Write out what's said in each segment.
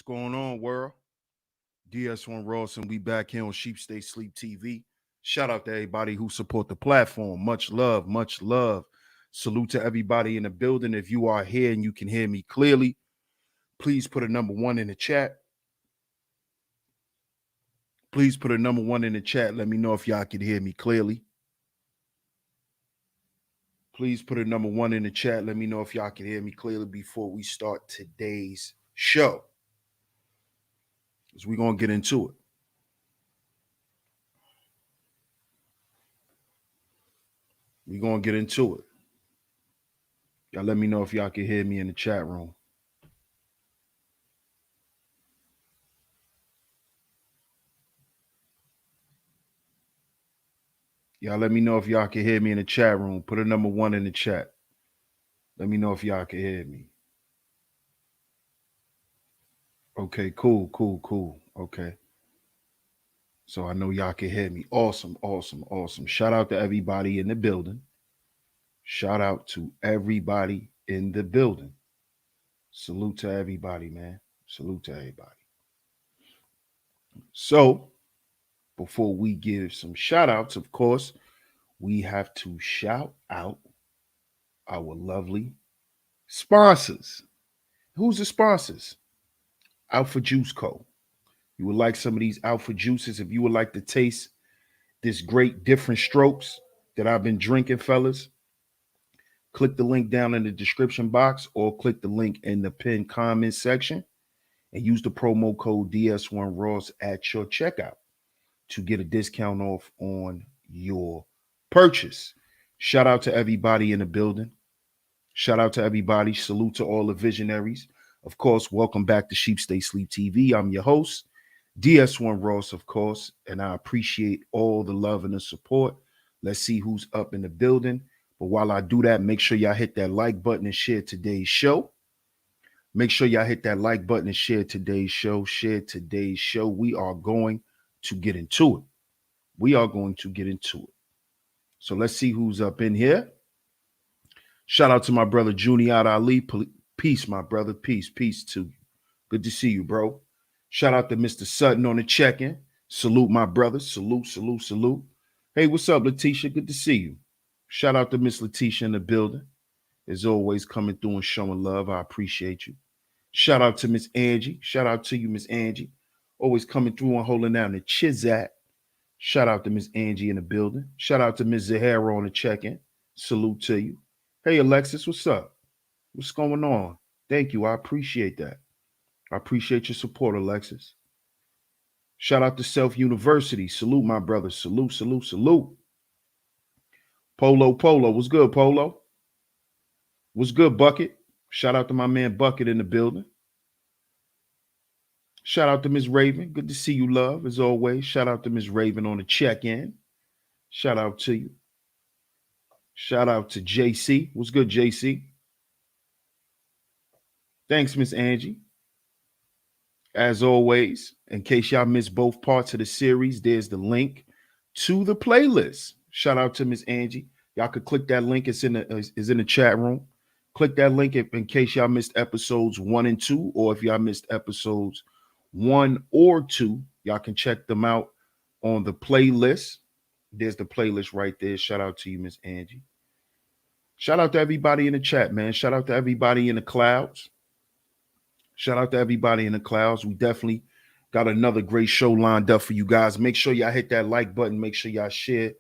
What's going on, world? DS1 Ross, and we back here on Sheep Stay Sleep TV. Shout out to everybody who support the platform. Much love, much love. Salute to everybody in the building. If you are here and you can hear me clearly, please put a number one in the chat. Please put a number one in the chat. Let me know if y'all can hear me clearly. Please put a number one in the chat. Let me know if y'all can hear me clearly before we start today's show. Because we're going to get into it. We're going to get into it. Y'all let me know if y'all can hear me in the chat room. Y'all let me know if y'all can hear me in the chat room. Put a number one in the chat. Let me know if y'all can hear me. Okay, cool. Okay. So I know y'all can hear me. Awesome. Shout out to everybody in the building. Shout out to everybody in the building. Salute to everybody, man. Salute to everybody. So, before we give some shout outs, of course, we have to shout out our lovely sponsors. Who's the sponsors? Alpha Juice Co. You would like some of these Alpha Juices. If you would like to taste this great different strokes that I've been drinking, fellas, click the link down in the description box or click the link in the pinned comment section and use the promo code DS1Ross at your checkout to get a discount off on your purchase. Shout out to everybody in the building. Shout out to everybody. Salute to all the visionaries. Of course, welcome back to Sheep Stay Sleep TV. I'm your host, DS1 Ross, of course, and I appreciate all the love and the support. Let's see who's up in the building. But while I do that, make sure y'all hit that like button and share today's show. Make sure y'all hit that like button and share today's show. Share today's show. We are going to get into it. So let's see who's up in here. Shout out to my brother Junior Ali. Peace, my brother. Peace to you. Good to see you, bro. Shout out to Mr. Sutton on the check-in. Salute, my brother. Salute. Hey, what's up, Letitia? Good to see you. Shout out to Miss Letitia in the building. As always, coming through and showing love. I appreciate you. Shout out to Miss Angie. Shout out to you, Miss Angie. Always coming through and holding down the Chizat. Shout out to Miss Angie in the building. Shout out to Miss Zahara on the check-in. Salute to you. Hey, Alexis, what's up? What's going on? Thank you. I appreciate that. I appreciate your support, Alexis. Shout out to Self University. Salute, my brother. Salute. Polo. What's good, Polo? What's good, Bucket? Shout out to my man Bucket in the building. Shout out to Miss Raven. Good to see you, love, as always. Shout out to Miss Raven on the check-in. Shout out to you. Shout out to JC. What's good, JC? Thanks, Miss Angie. As always, in case y'all missed both parts of the series, there's the link to the playlist. Shout out to Miss Angie. Y'all could click that link. It's in the chat room. Click that link in case y'all missed episodes 1 and 2, or if y'all missed episodes 1 or 2, y'all can check them out on the playlist. There's the playlist right there. Shout out to you, Miss Angie. Shout out to everybody in the chat, man. Shout out to everybody in the clouds. Shout out to everybody in the clouds. We definitely got another great show lined up for you guys. Make sure y'all hit that like button. Make sure y'all share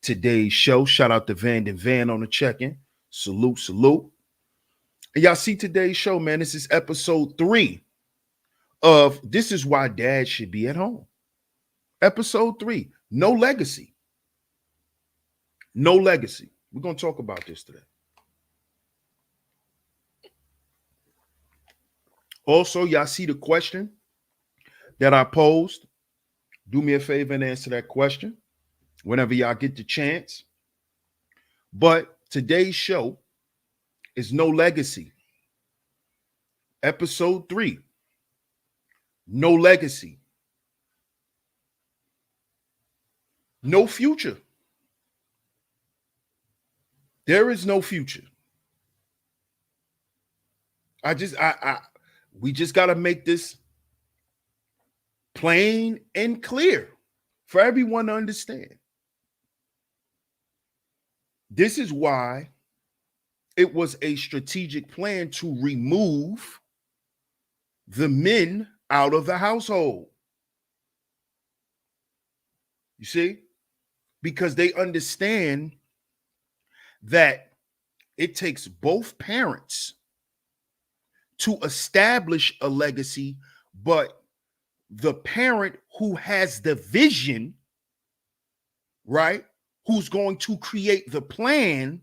today's show. Shout out to Van on the check-in. Salute. And y'all see today's show, man. This is episode 3 of This Is Why Dad Should Be at Home. Episode 3. No legacy. We're going to talk about this today. Also, y'all see the question that I posed. Do me a favor and answer that question whenever y'all get the chance. But today's show is No Legacy. Episode 3. No legacy. No future. There is no future. We just got to make this Plain and clear for everyone to understand. This is why it was a strategic plan to remove the men out of the household. You see? Because they understand that it takes both parents to establish a legacy, but the parent who has the vision, right, who's going to create the plan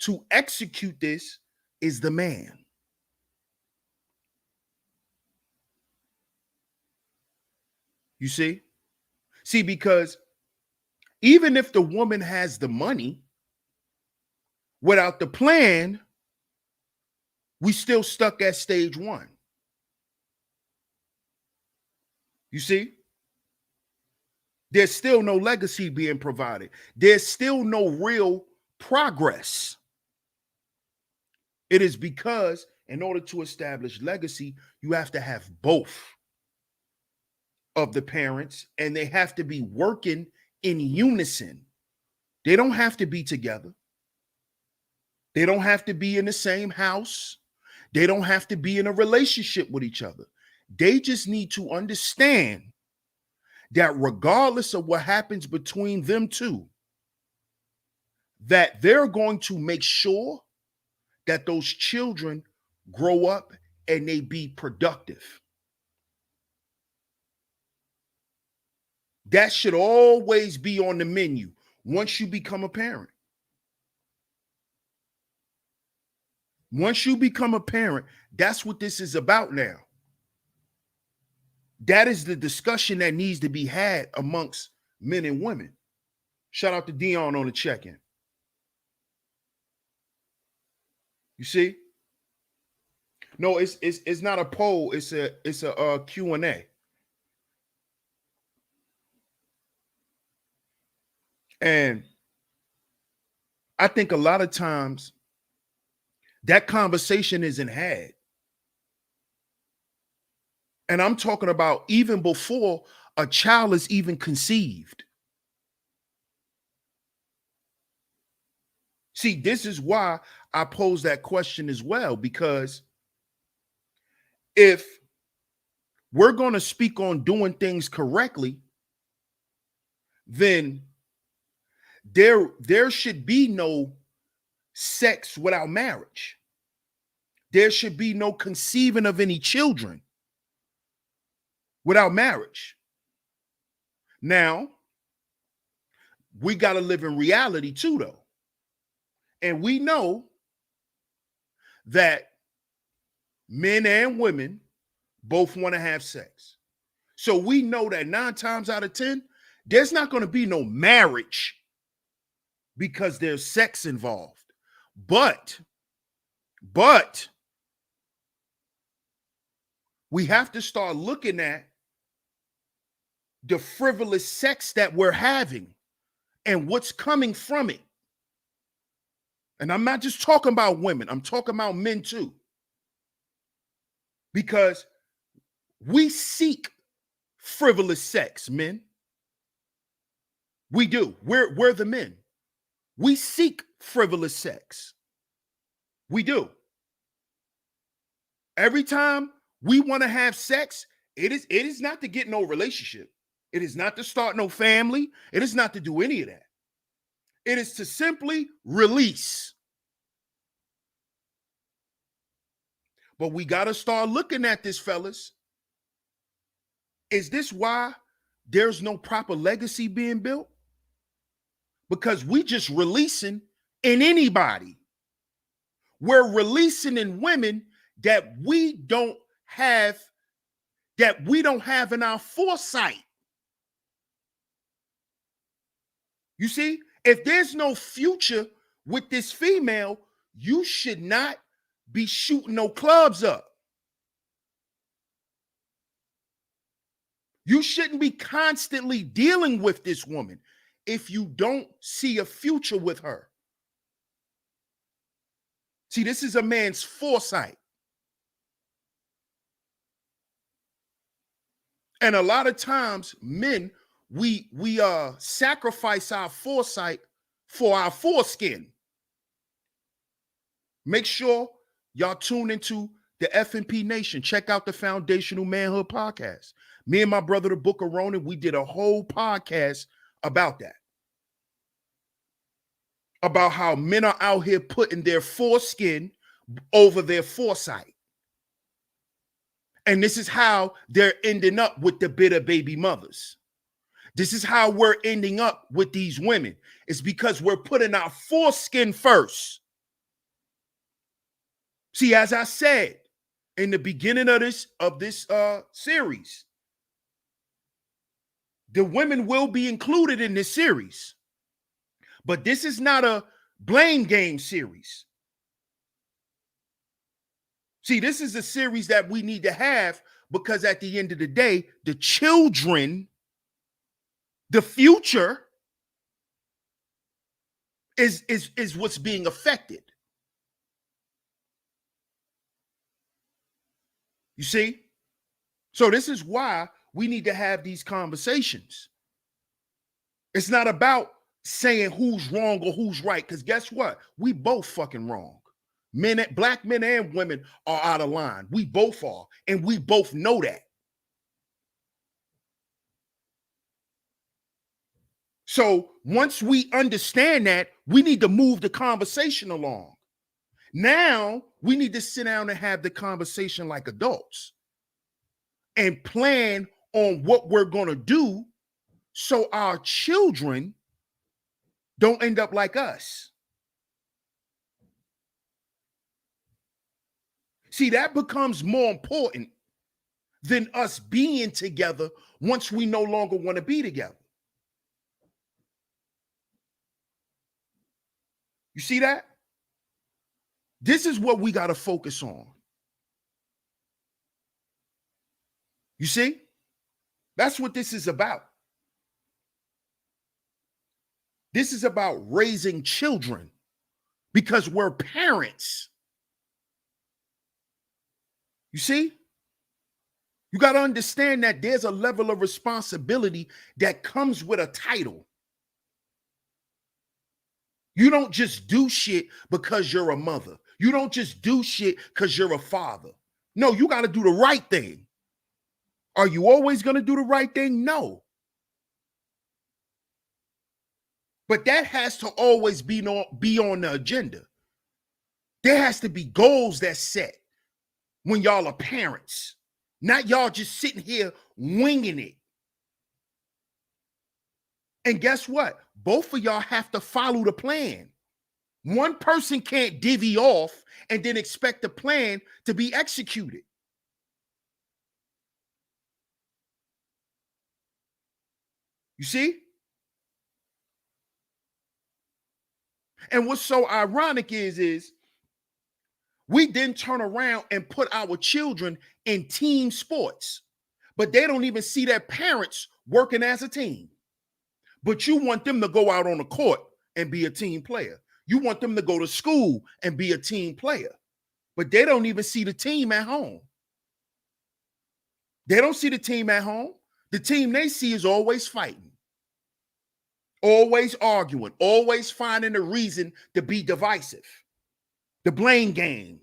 to execute this is the man. You see? See, because even if the woman has the money, without the plan, we still stuck at stage one. You see? There's still no legacy being provided. There's still no real progress. It is because in order to establish legacy, you have to have both of the parents, and they have to be working in unison. They don't have to be together. They don't have to be in the same house. They don't have to be in a relationship with each other. They just need to understand that regardless of what happens between them two, that they're going to make sure that those children grow up and they be productive. That should always be on the menu once you become a parent. Once you become a parent, that's what this is about now. That is the discussion that needs to be had amongst men and women. Shout out to Dion on the check-in. You see? No, it's not a poll. It's a Q&A. And I think a lot of times that conversation isn't had. And I'm talking about even before a child is even conceived. See, this is why I pose that question as well, because if we're going to speak on doing things correctly, then there should be no sex without marriage. There should be no conceiving of any children without marriage. Now, we got to live in reality too, though. And we know that men and women both want to have sex. So we know that 9 times out of 10, there's not going to be no marriage because there's sex involved. But we have to start looking at the frivolous sex that we're having and what's coming from it. And I'm not just talking about women, I'm talking about men too. Because we seek frivolous sex, men. We do. We're the men. We seek frivolous sex. We do. Every time we want to have sex, it is not to get no relationship. It is not to start no family. It is not to do any of that. It is to simply release. But we got to start looking at this, fellas. Is this why there's no proper legacy being built? Because we just releasing in anybody. We're releasing in women that we don't have in our foresight. You see, if there's no future with this female, you should not be shooting no clubs up. You shouldn't be constantly dealing with this woman if you don't see a future with her. See, this is a man's foresight. And a lot of times, men, we sacrifice our foresight for our foreskin. Make sure y'all tune into the F&P Nation. Check out the Foundational Manhood podcast. Me and my brother, the Book of Ronan, we did a whole podcast about that. About how men are out here putting their foreskin over their foresight. And this is how they're ending up with the bitter baby mothers. This is how we're ending up with these women. It's because we're putting our foreskin first. See, as I said in the beginning of this series, the women will be included in this series. But this is not a blame game series. See, this is a series that we need to have because at the end of the day, the children, the future is what's being affected. You see? So this is why we need to have these conversations. It's not about saying who's wrong or who's right, because guess what? We both fucking wrong. Black men and women are out of line. We both are, and we both know that. So once we understand that, we need to move the conversation along. Now we need to sit down and have the conversation like adults and plan on what we're going to do so our children don't end up like us. See, that becomes more important than us being together once we no longer want to be together. You see that? This is what we got to focus on. You see? That's what this is about. This is about raising children because we're parents. You see? You got to understand that there's a level of responsibility that comes with a title. You don't just do shit because you're a mother. You don't just do shit because you're a father. No, you got to do the right thing. Are you always going to do the right thing? No. But that has to always be on the agenda. There has to be goals that's set when y'all are parents. Not y'all just sitting here winging it. And guess what? Both of y'all have to follow the plan. One person can't divvy off and then expect the plan to be executed. You see? And what's so ironic is we then turn around and put our children in team sports, but they don't even see their parents working as a team. But you want them to go out on the court and be a team player. You want them to go to school and be a team player, but they don't even see the team at home. They don't see the team at home. The team they see is always fighting, always arguing, always finding a reason to be divisive. The blame game.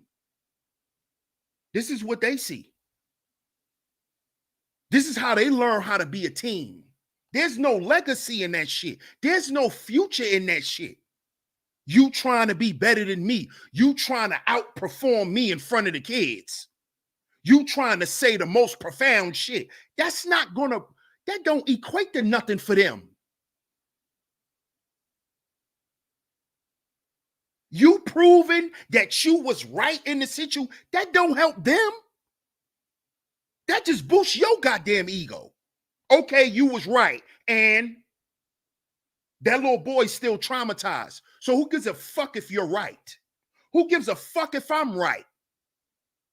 This is what they see. This is how they learn how to be a team. There's no legacy in that shit. There's no future in that shit. You trying to be better than me. You trying to outperform me in front of the kids. You trying to say the most profound shit. That don't equate to nothing for them. You proving that you was right in the situation, that don't help them. That just boosts your goddamn ego. Okay, you was right. And that little boy's still traumatized. So who gives a fuck if you're right? Who gives a fuck if I'm right?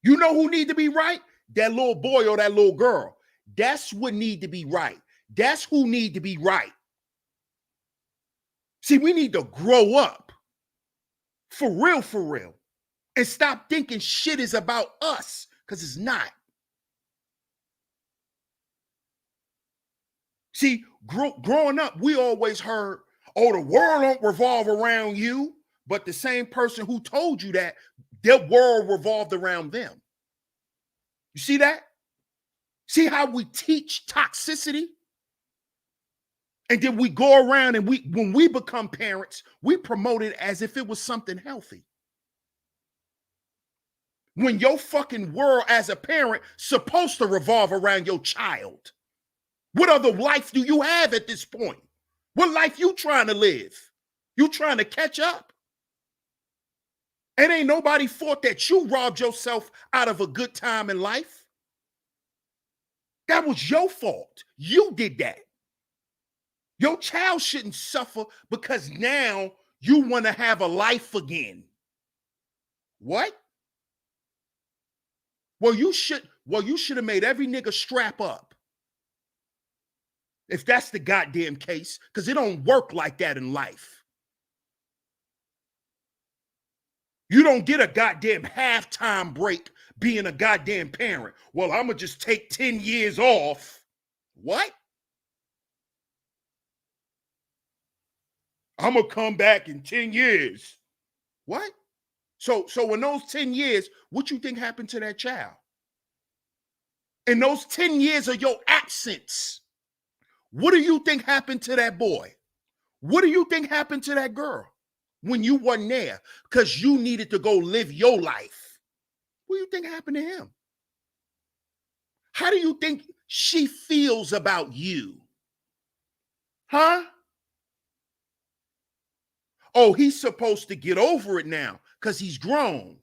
You know who need to be right? That little boy or that little girl. That's what need to be right. That's who need to be right. See, we need to grow up. For real. And stop thinking shit is about us, because it's not. See, growing up, we always heard, oh, the world don't revolve around you. But the same person who told you that, their world revolved around them. You see that? See how we teach toxicity? And then we go around and when we become parents, we promote it as if it was something healthy. When your fucking world as a parent supposed to revolve around your child. What other life do you have at this point? What life you trying to live? You trying to catch up? It ain't nobody fault that you robbed yourself out of a good time in life. That was your fault. You did that. Your child shouldn't suffer because now you want to have a life again. What? Well, you should have made every nigga strap up. If that's the goddamn case, because it don't work like that in life. You don't get a goddamn halftime break being a goddamn parent. Well, I'm going to just take 10 years off. What? I'm going to come back in 10 years. What? So in those 10 years, what you think happened to that child? In those 10 years of your absence, what do you think happened to that boy? What do you think happened to that girl when you wasn't there because you needed to go live your life? What do you think happened to him? How do you think she feels about you? Huh? Oh, he's supposed to get over it now because he's grown.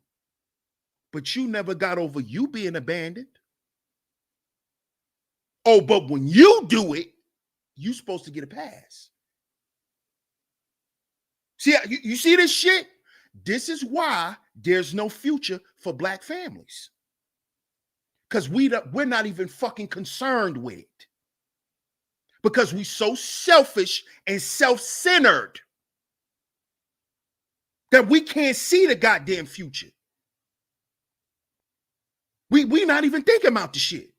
But you never got over you being abandoned. Oh, but when you do it, you're supposed to get a pass. See, you see this shit? This is why there's no future for black families. Because we're not even fucking concerned with it. Because we so selfish and self-centered that we can't see the goddamn future. We not even thinking about the shit.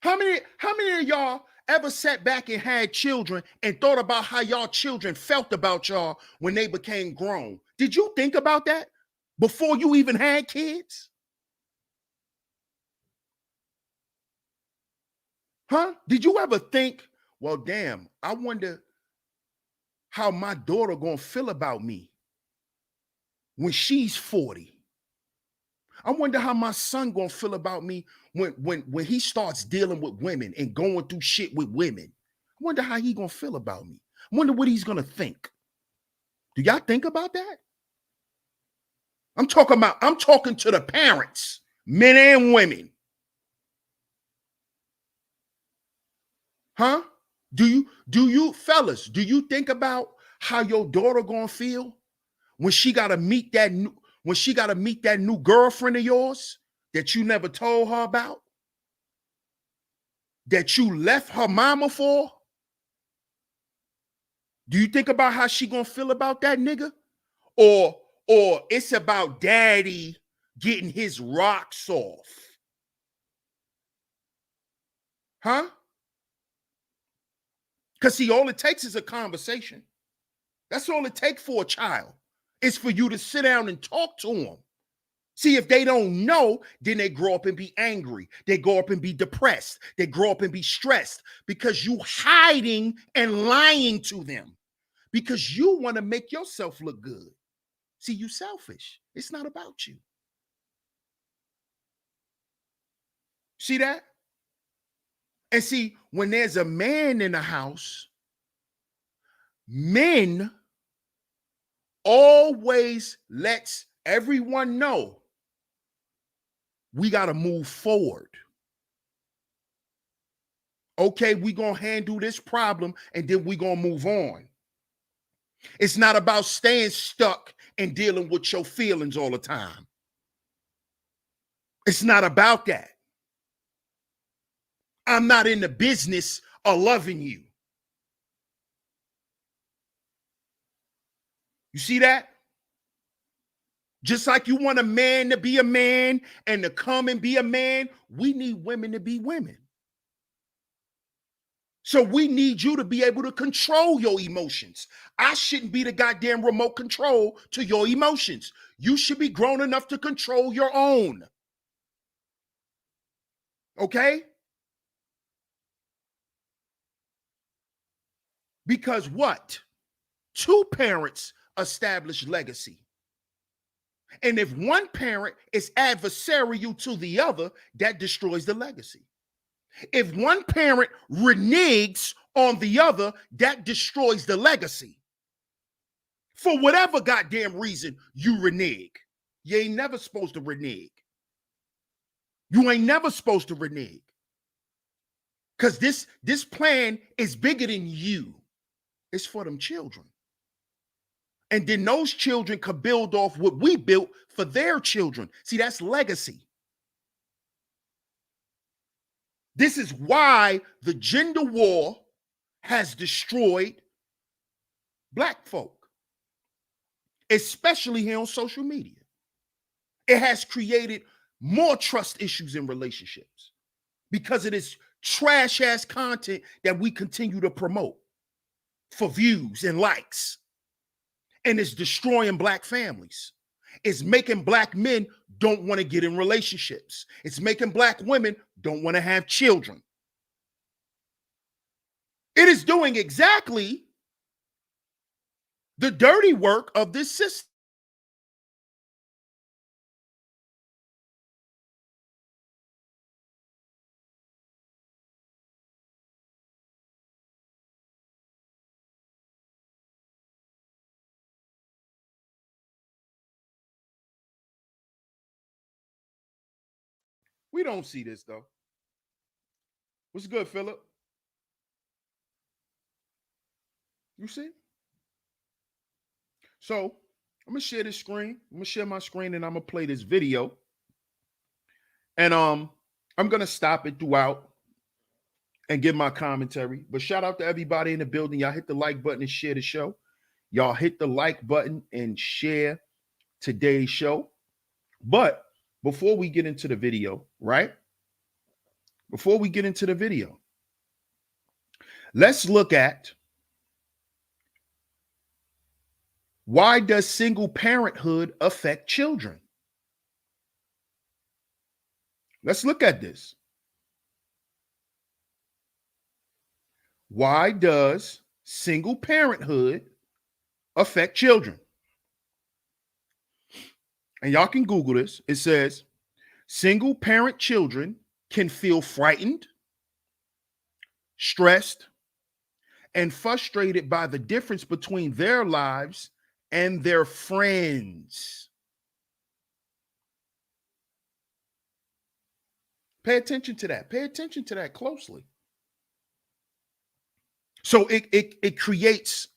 How many of y'all ever sat back and had children and thought about how y'all children felt about y'all when they became grown? Did you think about that before you even had kids? Huh? Did you ever think, well, damn, I wonder how my daughter gonna feel about me when she's 40? I wonder how my son gonna feel about me when he starts dealing with women and going through shit with women. I wonder how he gonna feel about me. I wonder what he's gonna think. Do y'all think about that? I'm talking to the parents, men and women. Huh? Do you fellas, do you think about how your daughter gonna feel when she gotta meet that new girlfriend of yours that you never told her about? That you left her mama for? Do you think about how she gonna feel about that nigga? Or it's about daddy getting his rocks off? Huh? Because see, all it takes is a conversation. That's all it takes for a child. It's for you to sit down and talk to them. See, if they don't know, then they grow up and be angry. They grow up and be depressed. They grow up and be stressed because you hiding and lying to them because you want to make yourself look good. See, you selfish. It's not about you. See that? And see, when there's a man in the house, men always lets everyone know we got to move forward. Okay, we're going to handle this problem and then we're going to move on. It's not about staying stuck and dealing with your feelings all the time. It's not about that. I'm not in the business of loving you. You see that? Just like you want a man to be a man and to come and be a man, we need women to be women. So we need you to be able to control your emotions. I shouldn't be the goddamn remote control to your emotions. You should be grown enough to control your own. Okay? Because what? Two parents establish legacy. And if one parent is adversarial to the other, that destroys the legacy. If one parent reneges on the other, that destroys the legacy. For whatever goddamn reason you renege. You ain't never supposed to renege. You ain't never supposed to renege. Because this plan is bigger than you. It's for them children. And then those children could build off what we built for their children. See, that's legacy. This is why the gender war has destroyed Black folk, especially here on social media. It has created more trust issues in relationships because of this trash ass content that we continue to promote for views and likes. And it's destroying Black families. It's making Black men don't want to get in relationships. It's making Black women don't want to have children. It is doing exactly the dirty work of this system. We don't see this though. What's good, Philip? You see? So I'm gonna share this screen. I'm gonna share my screen and I'm gonna play this video. And I'm gonna stop it throughout and give my commentary. But shout out to everybody in the building. Y'all hit the like button and share the show. Y'all hit the like button and share today's show. But before we get into the video, right? Before we get into the video, let's look at why does single parenthood affect children? Let's look at this. Why does single parenthood affect children? And y'all can Google this. It says single parent children can feel frightened, stressed, and frustrated by the difference between their lives and their friends. Pay attention to that. Pay attention to that closely. So it creates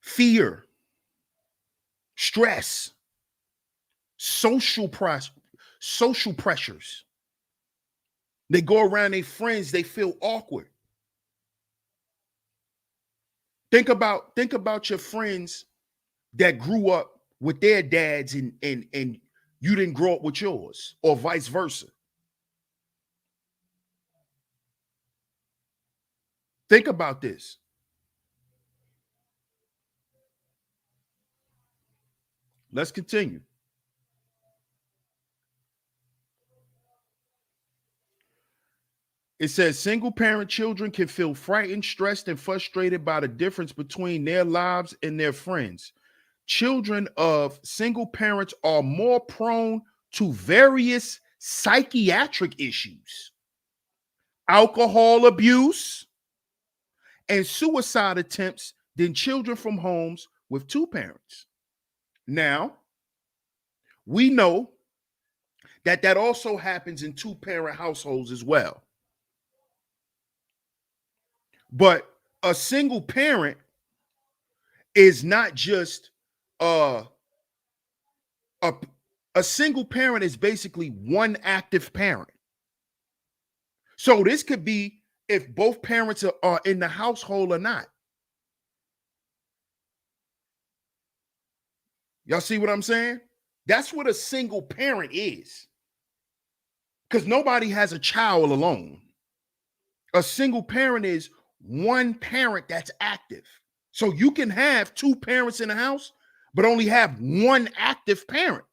fear, stress, social pressures. They go around their friends, they feel awkward. Think about your friends that grew up with their dads and you didn't grow up with yours, or vice versa. Think about this. Let's continue. It says single parent children can feel frightened, stressed, and frustrated by the difference between their lives and their friends. Children of single parents are more prone to various psychiatric issues, alcohol abuse, and suicide attempts than children from homes with two parents. Now, we know that also happens in two-parent households as well. But a single parent is not just a single parent is basically one active parent. So this could be if both parents are in the household or not. Y'all see what I'm saying? That's what a single parent is. Because nobody has a child alone. A single parent is one parent that's active. So you can have two parents in the house, but only have one active parent.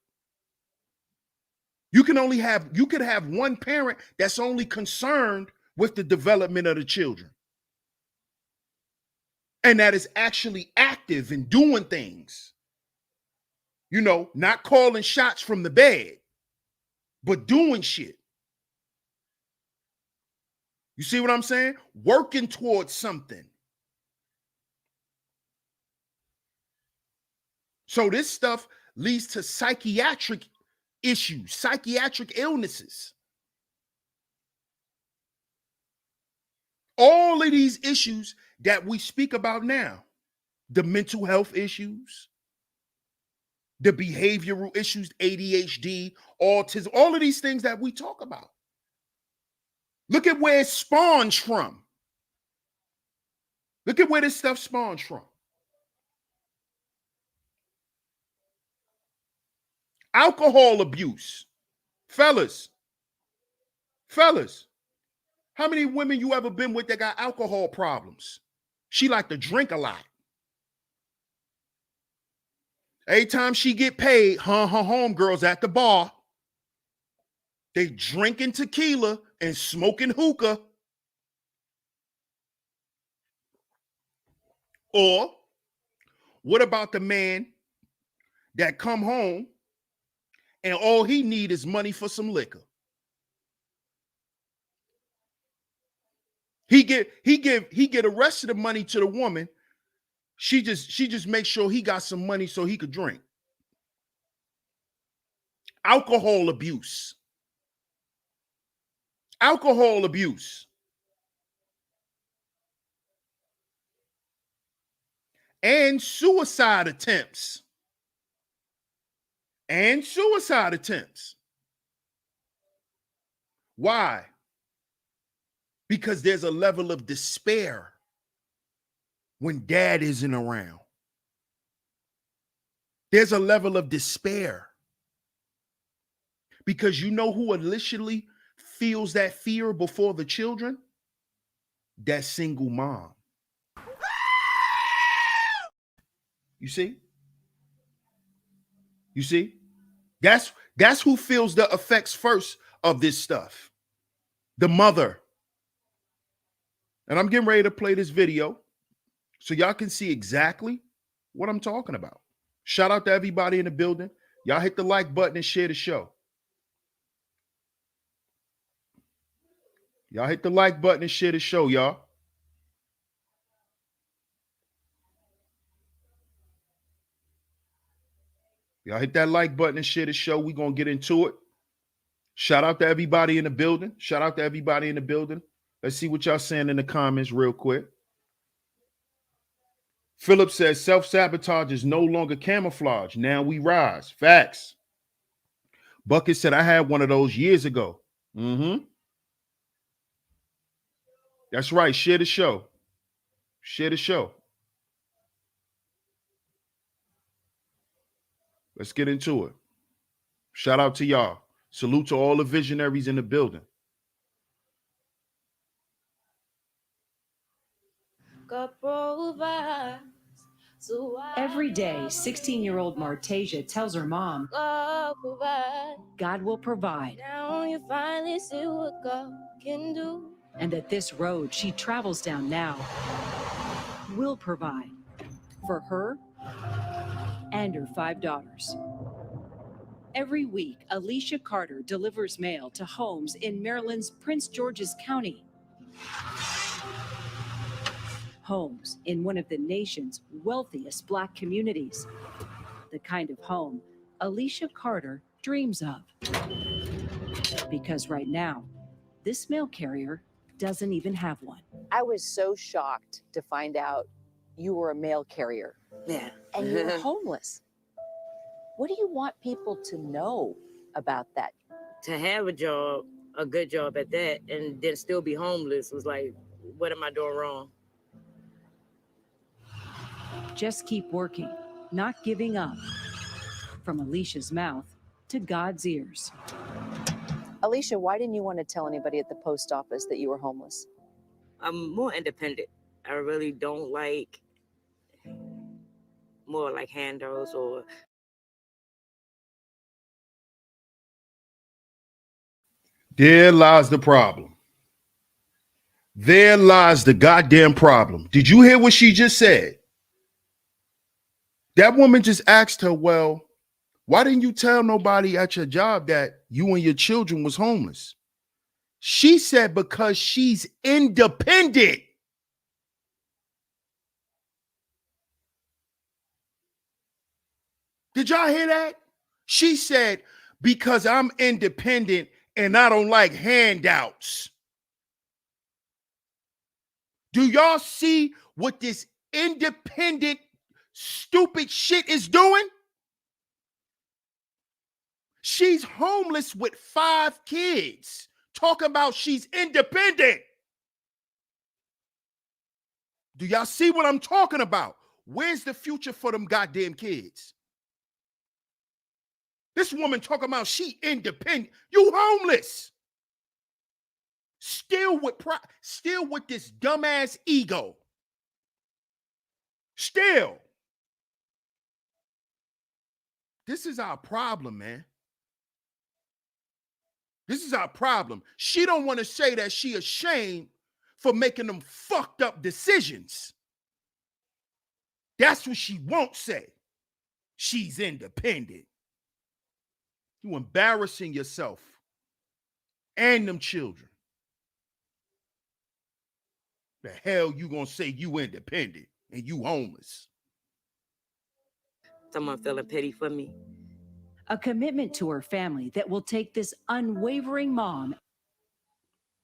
You could have one parent that's only concerned with the development of the children. And that is actually active and doing things. You know, not calling shots from the bed, but doing shit. You see what I'm saying? Working towards something. So this stuff leads to psychiatric issues, psychiatric illnesses. All of these issues that we speak about now, the mental health issues, the behavioral issues, ADHD, autism, all of these things that we talk about. Look at where it spawns from. Look at where this stuff spawns from. Alcohol abuse. Fellas, how many women you ever been with that got alcohol problems? She like to drink a lot. Every time she get paid, her homegirls at the bar, they drinking tequila and smoking hookah. Or what about the man that come home and all he need is money for some liquor? He give the rest of the money to the woman. She just makes sure he got some money so he could drink. Alcohol abuse. Alcohol abuse. And suicide attempts. And suicide attempts. Why? Because there's a level of despair when dad isn't around. There's a level of despair. Because you know who initially feels that fear before the children? That single mom. You see? You see? That's who feels the effects first of this stuff. The mother. And I'm getting ready to play this video so y'all can see exactly what I'm talking about. Shout out to everybody in the building. Y'all hit the like button and share the show. Y'all hit the like button and share the show, y'all. Y'all hit that like button and share the show. We're going to get into it. Shout out to everybody in the building. Shout out to everybody in the building. Let's see what y'all saying in the comments real quick. Philip says self-sabotage is no longer camouflage. Now we rise. Facts. Bucket said I had one of those years ago. That's right. Share the show. Share the show. Let's get into it. Shout out to y'all. Salute to all the visionaries in the building. Every day, 16-year-old Martasia tells her mom, God will provide. Now you finally see what God can do. And that this road she travels down now will provide for her and her 5 daughters. Every week, Alicia Carter delivers mail to homes in Maryland's Prince George's County. Homes in one of the nation's wealthiest Black communities. The kind of home Alicia Carter dreams of. Because right now, this mail carrier doesn't even have one. I was so shocked to find out you were a mail carrier. Yeah. And you were homeless. What do you want people to know about that? To have a job, a good job at that, and then still be homeless was like, what am I doing wrong? Just keep working, not giving up. From Alicia's mouth to God's ears. Alicia, why didn't you want to tell anybody at the post office that you were homeless? I'm more independent. I really don't like more like handles or. There lies the problem. There lies the goddamn problem. Did you hear what she just said? That woman just asked her, well, why didn't you tell nobody at your job that you and your children was homeless? She said because she's independent. Did y'all hear that? She said, because I'm independent and I don't like handouts. Do y'all see what this independent, stupid shit is doing? She's homeless with 5 kids, talking about she's independent. Do y'all see what I'm talking about? Where's the future for them goddamn kids? This woman talking about she independent. You homeless. Still with this dumbass ego. Still. This is our problem, man. This is our problem. She don't want to say that she ashamed for making them fucked up decisions. That's what she won't say. She's independent. You embarrassing yourself and them children. The hell you gonna say you independent and you homeless? Someone feeling pity for me. A commitment to her family that will take this unwavering mom.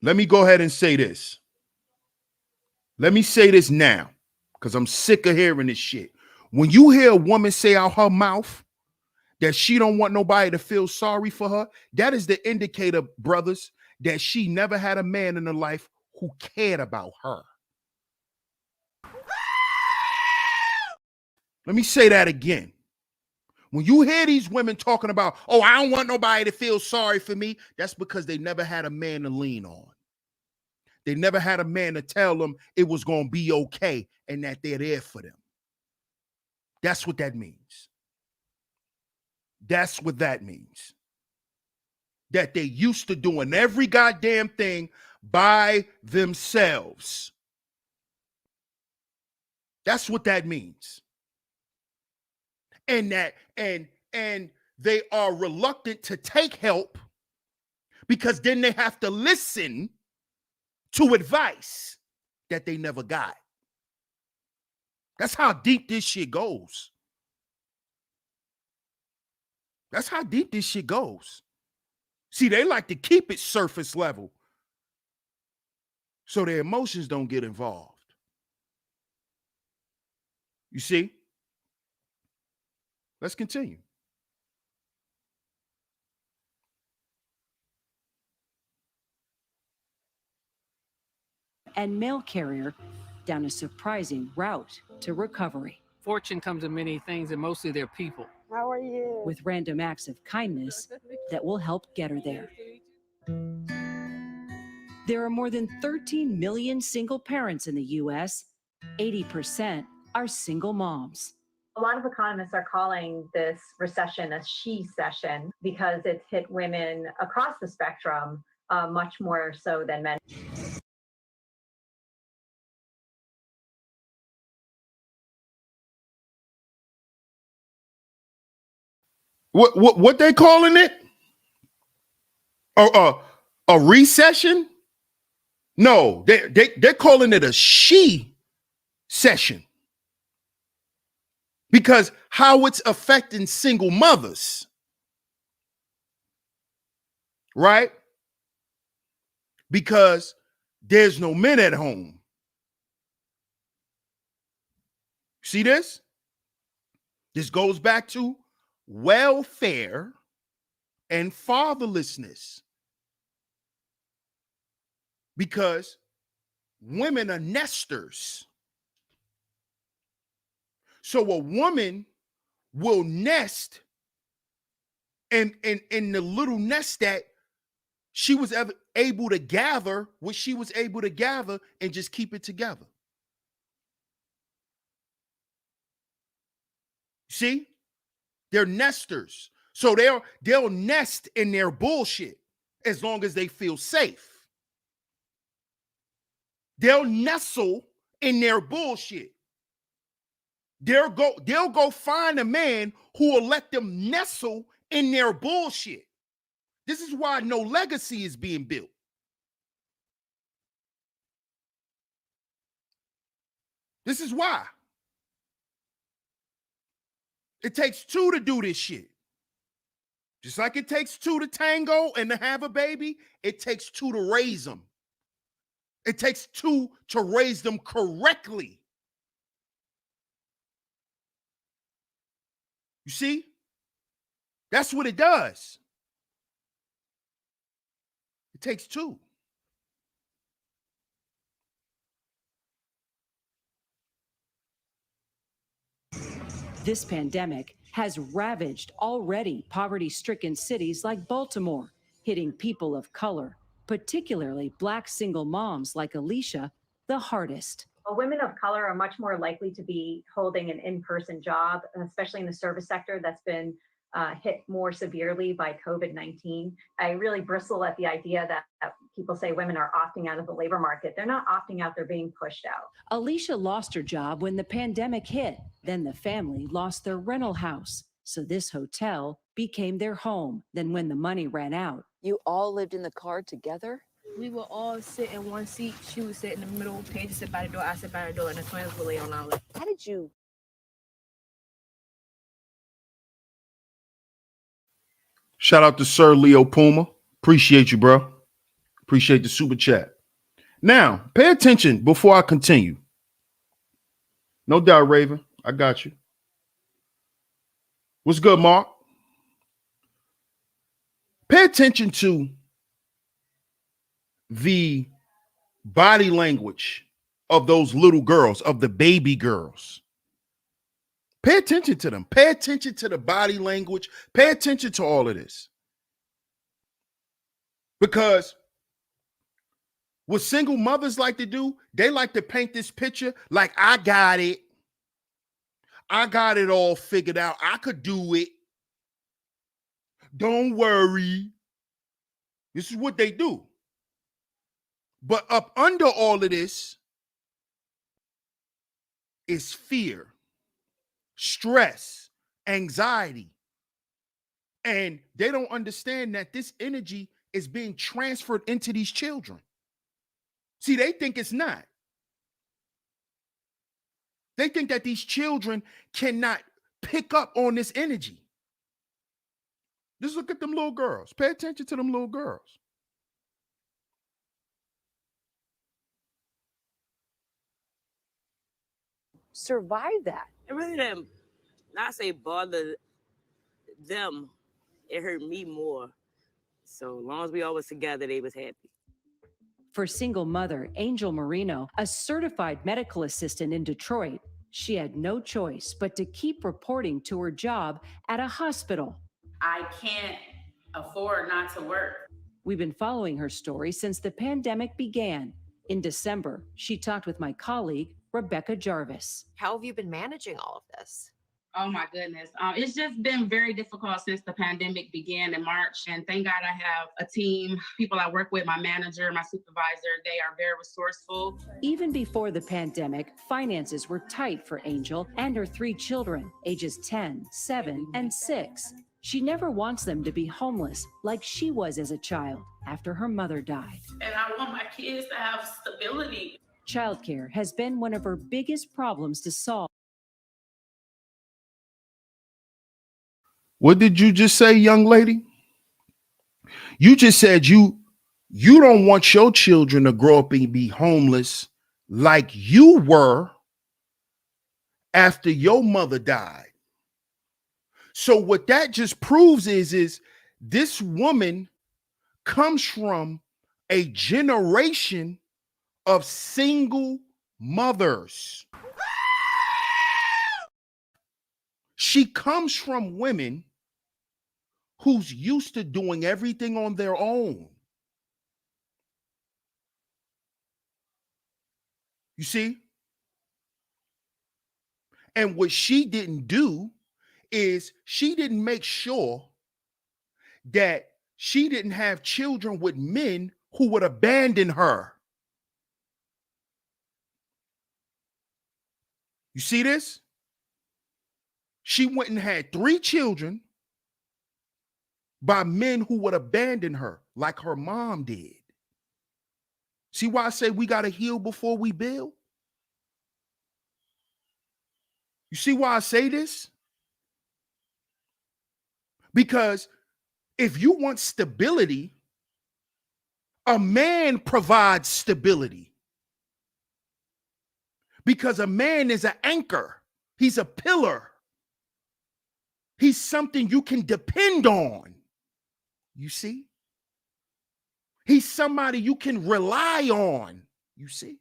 Let me go ahead and say this. Let me say this now, because I'm sick of hearing this shit. When you hear a woman say out her mouth that she don't want nobody to feel sorry for her, that is the indicator, brothers, that she never had a man in her life who cared about her. Let me say that again. When you hear these women talking about, oh, I don't want nobody to feel sorry for me, that's because they never had a man to lean on. They never had a man to tell them it was going to be okay and that they're there for them. That's what that means. That's what that means. That they used to doing every goddamn thing by themselves. That's what that means. And they are reluctant to take help because then they have to listen to advice that they never got. That's how deep this shit goes. That's how deep this shit goes. See, they like to keep it surface level so their emotions don't get involved. You see? Let's continue. And mail carrier down a surprising route to recovery. Fortune comes in many things, and mostly they're people. How are you? With random acts of kindness that will help get her there. There are more than 13 million single parents in the U.S. 80% are single moms. A lot of economists are calling this recession a she session because it's hit women across the spectrum much more so than men. What they calling it? A recession? No, they're calling it a she session. Because how it's affecting single mothers. Right? Because there's no men at home. See this? This goes back to welfare and fatherlessness. Because women are nesters. So a woman will nest in the little nest that she was able to gather what she was able to gather and just keep it together. See? They're nesters. So they'll nest in their bullshit as long as they feel safe. They'll nestle in their bullshit. They'll go find a man who will let them nestle in their bullshit. This is why no legacy is being built. This is why. It takes two to do this shit. Just like it takes two to tango and to have a baby, it takes two to raise them. It takes two to raise them correctly. You see? That's what it does. It takes two. This pandemic has ravaged already poverty-stricken cities like Baltimore, hitting people of color, particularly Black single moms like Alicia, the hardest. Women of color are much more likely to be holding an in-person job, especially in the service sector that's been hit more severely by COVID-19. I really bristle at the idea that people say women are opting out of the labor market. They're not opting out, they're being pushed out. Alicia lost her job when the pandemic hit. Then the family lost their rental house. So this hotel became their home. Then when the money ran out, You all lived in the car together? We would all sit in one seat. She would sit in the middle, Paige would sit by the door, I sit by the door, and the twins would lay on our lap. How did you? Shout out to Sir Leo Puma. Appreciate you, bro. Appreciate the super chat. Now, pay attention before I continue. No doubt, Raven. I got you. What's good, Mark? Pay attention to the body language of those little girls, of the baby girls. Pay attention to them. Pay attention to the body language. Pay attention to all of this. Because what single mothers like to do, they like to paint this picture like, I got it. I got it all figured out. I could do it. Don't worry. This is what they do. But up under all of this is fear, stress, anxiety. And they don't understand that this energy is being transferred into these children. See, they think it's not. They think that these children cannot pick up on this energy. Just look at them little girls. Pay attention to them little girls. Survive that. It really didn't, not say bother them. It hurt me more. So as long as we all was together, they was happy. for single mother Angel Marino, a certified medical assistant in Detroit, she had no choice but to keep reporting to her job at a hospital. I can't afford not to work. We've been following her story since the pandemic began. In December, she talked with my colleague, Rebecca Jarvis. How have you been managing all of this? Oh my goodness. It's just been very difficult since the pandemic began in March. And thank God I have a team, people I work with, my manager, my supervisor. They are very resourceful. Even before the pandemic, finances were tight for Angel and her 3 children, ages 10, 7, and 6. She never wants them to be homeless like she was as a child after her mother died. And I want my kids to have stability. Childcare has been one of her biggest problems to solve. What did you just say, young lady? You just said you don't want your children to grow up and be homeless like you were after your mother died. So what that just proves is this woman comes from a generation of single mothers. She comes from women who's used to doing everything on their own. You see? And what she didn't do, is she didn't make sure that she didn't have children with men who would abandon her. You see this? She went and had 3 children by men who would abandon her, like her mom did. See why I say we got to heal before we build? You see why I say this? Because if you want stability, a man provides stability. Because a man is an anchor. He's a pillar. He's something you can depend on. You see? He's somebody you can rely on. You see?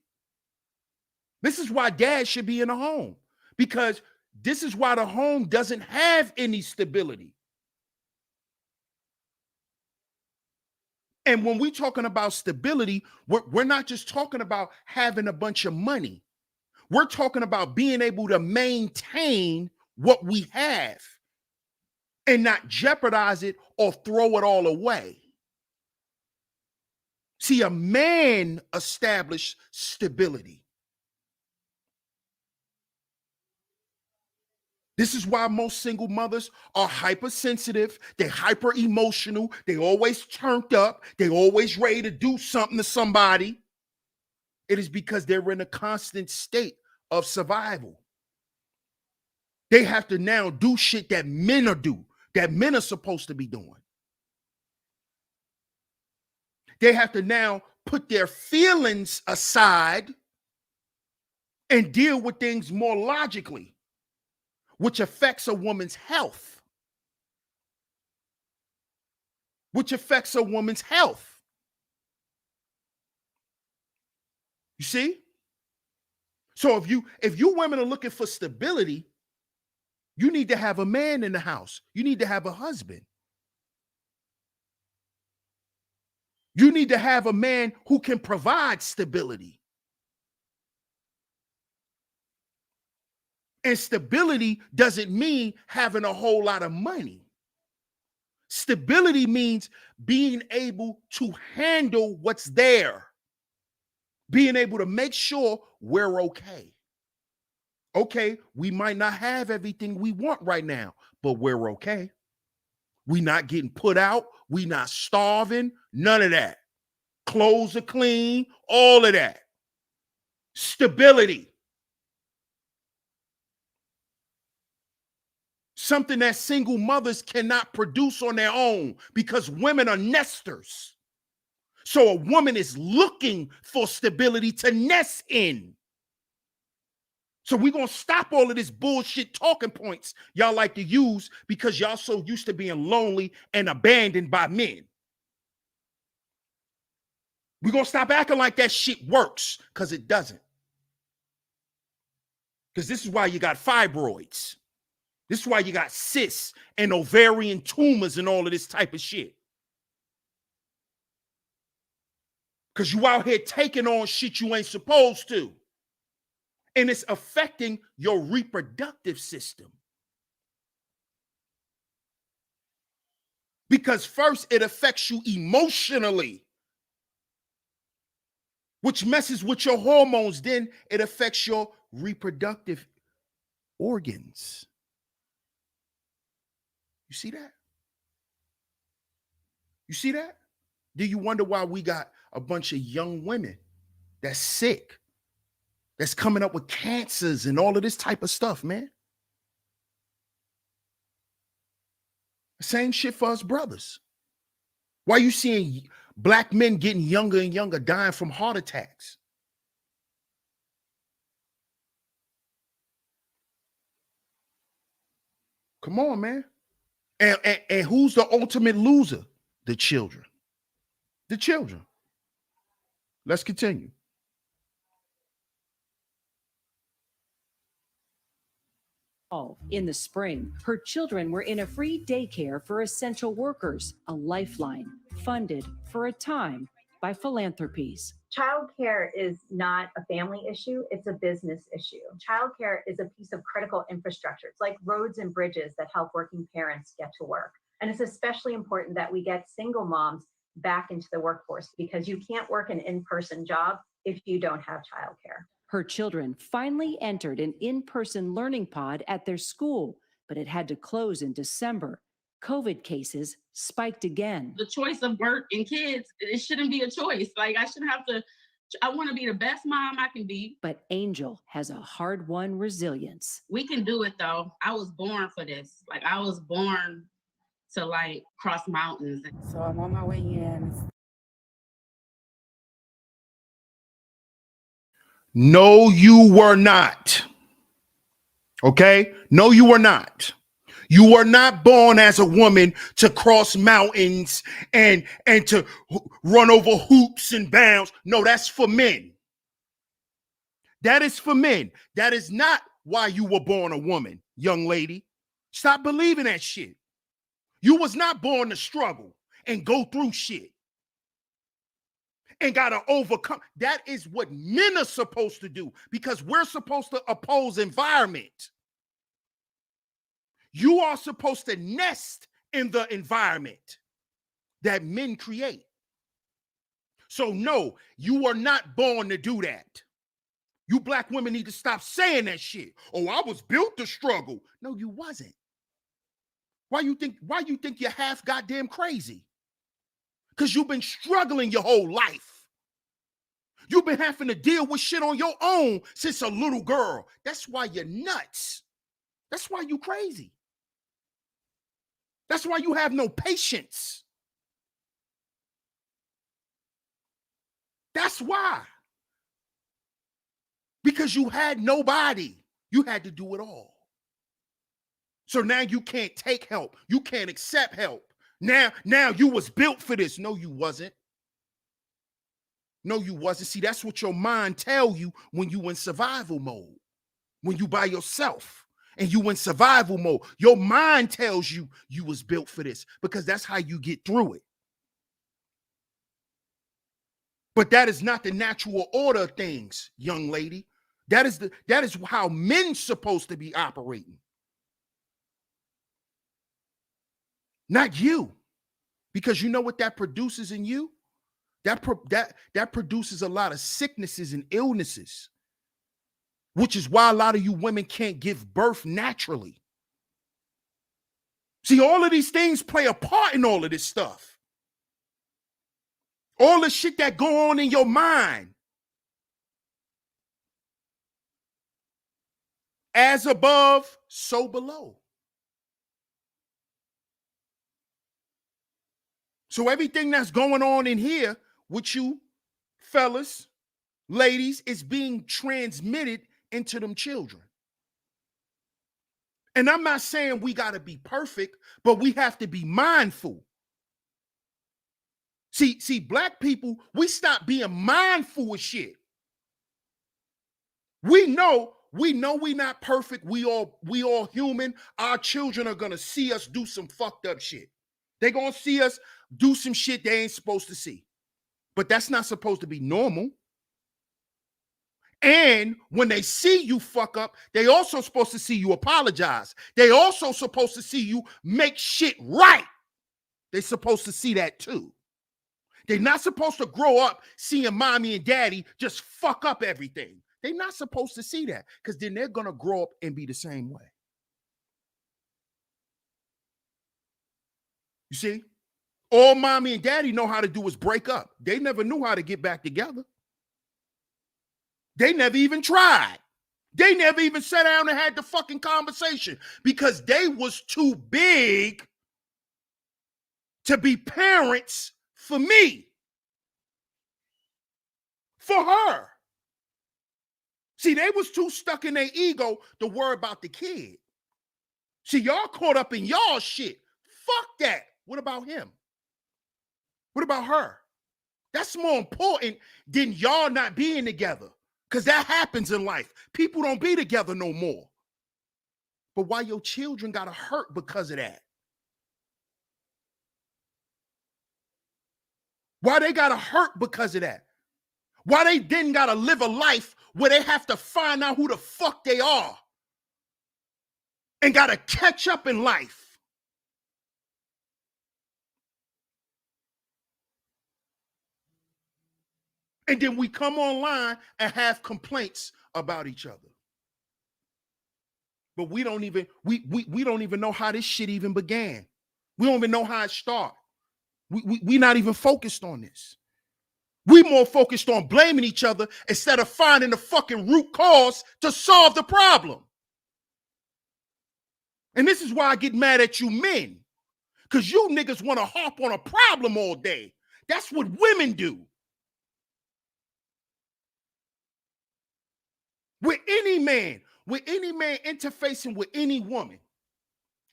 This is why dad should be in a home. Because this is why the home doesn't have any stability. And when we're talking about stability, we're not just talking about having a bunch of money. We're talking about being able to maintain what we have and not jeopardize it or throw it all away. See, a man established stability. This is why most single mothers are hypersensitive. They're hyper emotional. They always turned up. They always ready to do something to somebody. It is because they're in a constant state of survival. They have to now do shit that men are supposed to be doing. They have to now put their feelings aside and deal with things more logically, which affects a woman's health. You see? So if you women are looking for stability, you need to have a man in the house. You need to have a husband. You need to have a man who can provide stability. And stability doesn't mean having a whole lot of money. Stability means being able to handle what's there, being able to make sure we're okay. Okay, we might not have everything we want right now, but we're okay. We're not getting put out. We're not starving. None of that. Clothes are clean. All of that. Stability. Something that single mothers cannot produce on their own because women are nesters. So a woman is looking for stability to nest in. So we're going to stop all of this bullshit talking points y'all like to use because y'all so used to being lonely and abandoned by men. We're going to stop acting like that shit works because it doesn't. Because this is why you got fibroids. This is why you got cysts and ovarian tumors and all of this type of shit. Because you out here taking on shit you ain't supposed to. And it's affecting your reproductive system. Because first it affects you emotionally, which messes with your hormones. Then it affects your reproductive organs. You see that? You see that? Do you wonder why we got a bunch of young women that's sick, that's coming up with cancers and all of this type of stuff, man? Same shit for us brothers. Why you seeing black men getting younger and younger, dying from heart attacks? Come on, man. And who's the ultimate loser? The children. The children. Let's continue. In the spring, her children were in a free daycare for essential workers, a lifeline, funded for a time by philanthropies. Childcare is not a family issue, it's a business issue. Childcare is a piece of critical infrastructure. It's like roads and bridges that help working parents get to work. And it's especially important that we get single moms back into the workforce because you can't work an in-person job if you don't have childcare. Her children finally entered an in-person learning pod at their school, but it had to close in December. COVID cases spiked again. The choice of work and kids, it shouldn't be a choice. Like, I shouldn't have to, I want to be the best mom I can be. But Angel has a hard-won resilience. We can do it, though. I was born for this. Like, I was born to, like, cross mountains. So I'm on my way in. No, you were not. Okay? No, you were not. You were not born as a woman to cross mountains and to run over hoops and bounds. No, that's for men. That is for men. That is not why you were born a woman, young lady. Stop believing that shit. You was not born to struggle and go through shit and gotta overcome. That is what men are supposed to do because we're supposed to oppose environment. You are supposed to nest in the environment that men create. So no, you are not born to do that. You black women need to stop saying that shit. Oh, I was built to struggle. No, you wasn't. Why you think you're half goddamn crazy? Because you've been struggling your whole life. You've been having to deal with shit on your own since a little girl. That's why you're nuts. That's why you crazy. That's why you have no patience. That's why. Because you had nobody. You had to do it all. So now you can't take help. You can't accept help. Now you was built for this. No, you wasn't. No, you wasn't. See, that's what your mind tell you when you in survival mode. When you by yourself and you in survival mode. Your mind tells you you was built for this because that's how you get through it. But that is not the natural order of things, young lady. That is how men supposed to be operating. Not you. Because you know what that produces in you? That produces a lot of sicknesses and illnesses, which is why a lot of you women can't give birth naturally. See, all of these things play a part in all of this stuff. All the shit that go on in your mind. As above, so below. So everything that's going on in here with you, fellas, ladies, is being transmitted into them children. And I'm not saying we got to be perfect, but we have to be mindful. See, black people, we stop being mindful of shit. We know we not perfect. We all human. Our children are going to see us do some fucked up shit. They're going to see us do some shit they ain't supposed to see. But that's not supposed to be normal. And when they see you fuck up, they also supposed to see you apologize. They also supposed to see you make shit right. They're supposed to see that too. They're not supposed to grow up seeing mommy and daddy just fuck up everything. They're not supposed to see that because then they're going to grow up and be the same way. You see? All mommy and daddy know how to do is break up. They never knew how to get back together. They never even tried. They never even sat down and had the fucking conversation because they was too big to be parents for me. For her. See, they was too stuck in their ego to worry about the kid. See, y'all caught up in y'all shit. Fuck that. What about him? What about her? That's more important than y'all not being together. Because that happens in life. People don't be together no more. But why your children got to hurt because of that? Why they gotta hurt because of that? Why they then gotta live a life where they have to find out who the fuck they are and gotta catch up in life? And then we come online and have complaints about each other. But we don't even know how this shit even began. We don't even know how it started. We not even focused on this. We more focused on blaming each other instead of finding the fucking root cause to solve the problem. And this is why I get mad at you men. Because you niggas want to harp on a problem all day. That's what women do. With any man interfacing with any woman,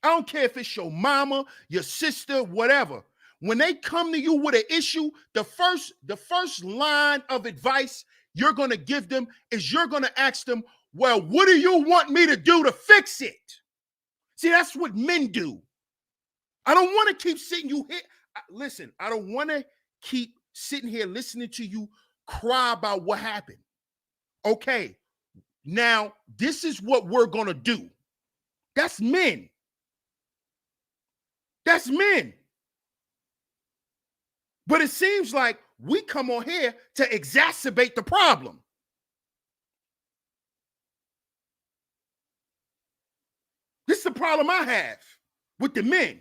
I don't care if it's your mama, your sister, whatever. When they come to you with an issue, the first line of advice you're going to give them is you're going to ask them, well, what do you want me to do to fix it? See, that's what men do. I don't want to keep sitting you here. Listen, I don't want to keep sitting here listening to you cry about what happened. Okay, now this is what we're going to do. That's men. That's men. But it seems like we come on here to exacerbate the problem. This is the problem I have with the men.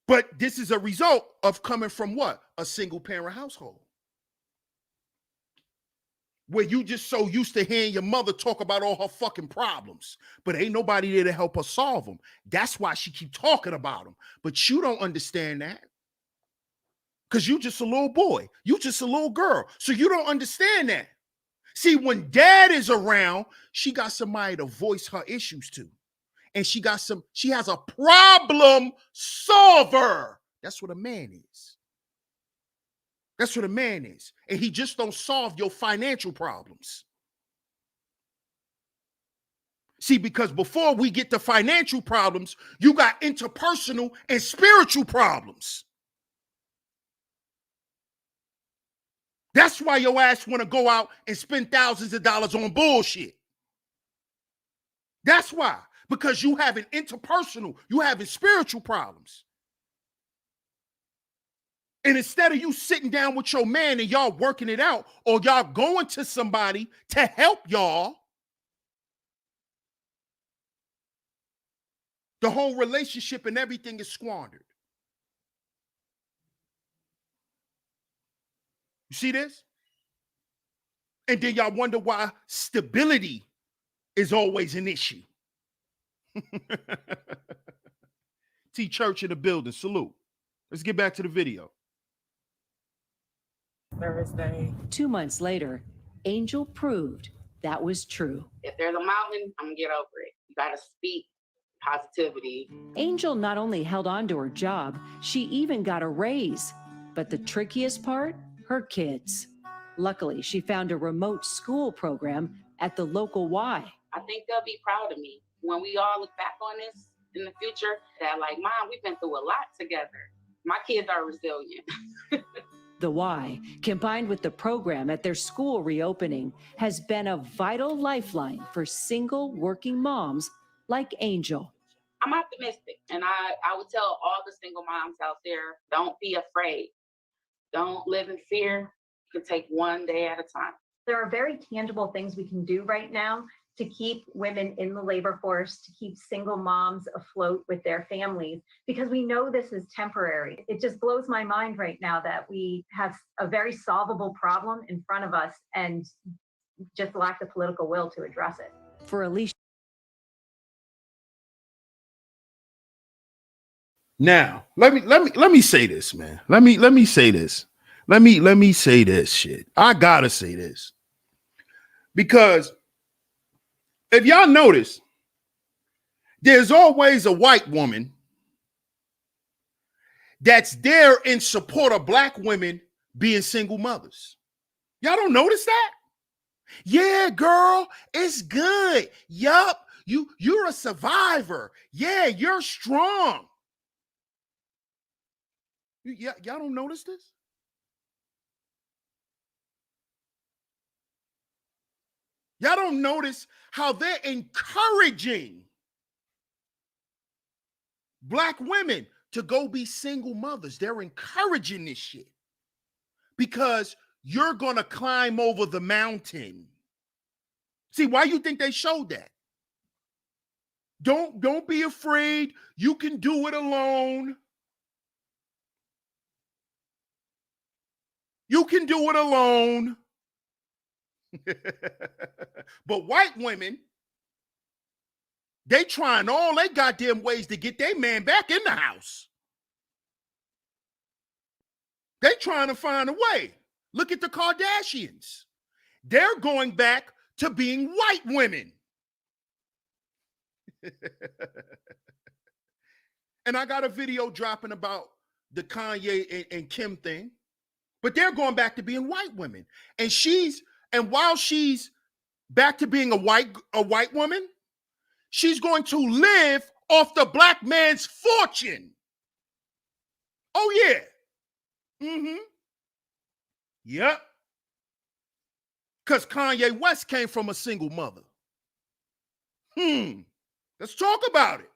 But this is a result of coming from what? A single parent household. Where you just so used to hearing your mother talk about all her fucking problems, but ain't nobody there to help her solve them. That's why she keep talking about them. But you don't understand that. Because you just a little boy. You just a little girl. So you don't understand that. See, when dad is around, she got somebody to voice her issues to. And she has a problem solver. That's what a man is. That's what a man is. And he just don't solve your financial problems. See, because before we get to financial problems, you got interpersonal and spiritual problems. That's why your ass want to go out and spend thousands of dollars on bullshit. That's why. Because you having interpersonal, you having spiritual problems. And instead of you sitting down with your man and y'all working it out, or y'all going to somebody to help y'all, the whole relationship and everything is squandered. You see this? And then y'all wonder why stability is always an issue. T Church in the building. Salute. Let's get back to the video. Thursday. 2 months later, Angel proved that was true. If there's a mountain, I'm gonna get over it. You gotta speak positivity. Angel not only held on to her job, she even got a raise. But the trickiest part, her kids. Luckily, she found a remote school program at the local Y. I think they'll be proud of me when we all look back on this in the future. That like, Mom, we've been through a lot together. My kids are resilient. The Y, combined with the program at their school reopening, has been a vital lifeline for single working moms like Angel. I'm optimistic, and I would tell all the single moms out there, don't be afraid. Don't live in fear. You can take one day at a time. There are very tangible things we can do right now to keep women in the labor force, to keep single moms afloat with their families, because we know this is temporary. It just blows my mind right now that we have a very solvable problem in front of us and just lack the political will to address it. For Alicia. Now, let me say this, man. Let me say this. Let me say this shit. I gotta say this. Because if y'all notice, there's always a white woman that's there in support of black women being single mothers. Y'all don't notice that? Yeah, girl, it's good. Yup, you're a survivor. Yeah, you're strong. Y'all don't notice this? Y'all don't notice how they're encouraging Black women to go be single mothers. They're encouraging this shit because you're going to climb over the mountain. See, why you think they showed that? Don't be afraid. You can do it alone. You can do it alone. But white women, they trying all they goddamn ways to get their man back in the house. They trying to find a way. Look at the Kardashians. They're going back to being white women. And I got a video dropping about the Kanye and Kim thing, but they're going back to being white women. And while she's back to being a white woman, she's going to live off the Black man's fortune. Oh yeah. Mm-hmm. Yep. Because Kanye West came from a single mother. Let's talk about it.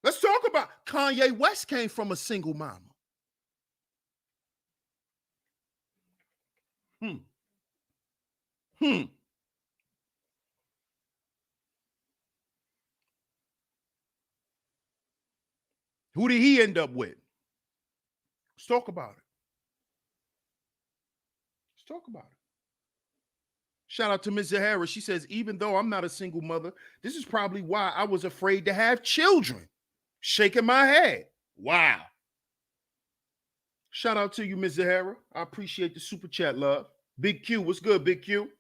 Let's talk about Kanye West came from a single mama. Who did he end up with? Let's talk about it. Let's talk about it. Shout out to Ms. Zahara. She says, even though I'm not a single mother, this is probably why I was afraid to have children. Shaking my head. Wow. Shout out to you, Ms. Zahara. I appreciate the super chat, love. Big Q, what's good, Big Q?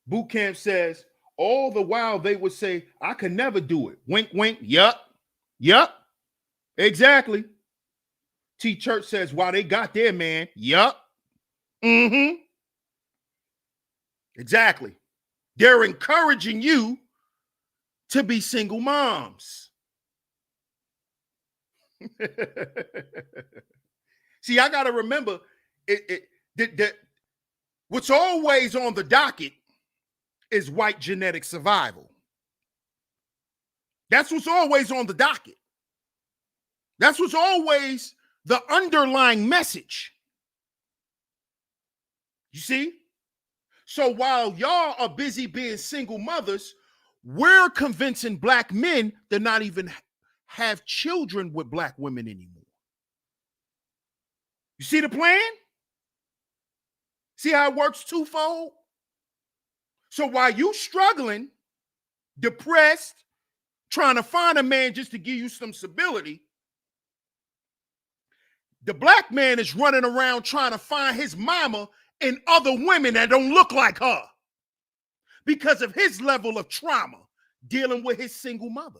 Boot Camp says, all the while they would say, I could never do it. Wink, wink. Yup. Yup. Exactly. T Church says, while they got their man. Yup. Mm-hmm. Exactly. They're encouraging you to be single moms. See, I got to remember what's always on the docket is white genetic survival. That's what's always on the docket. That's what's always the underlying message. You see? So while y'all are busy being single mothers, we're convincing Black men to not even have children with Black women anymore. You see the plan? See how it works twofold? So while you struggling, depressed, trying to find a man just to give you some stability, the Black man is running around trying to find his mama and other women that don't look like her because of his level of trauma dealing with his single mother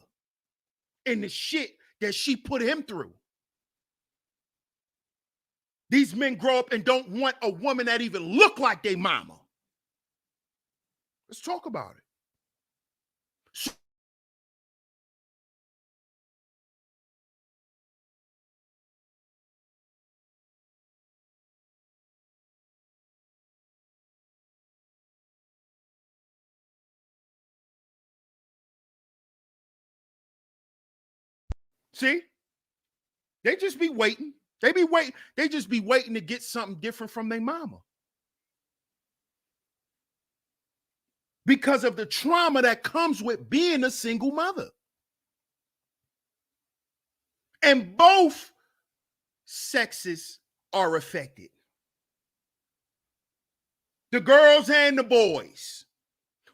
and the shit that she put him through. These men grow up and don't want a woman that even look like their mama. Let's talk about it. See? They just be waiting. They just be waiting to get something different from their mama. Because of the trauma that comes with being a single mother. And both sexes are affected. The girls and the boys.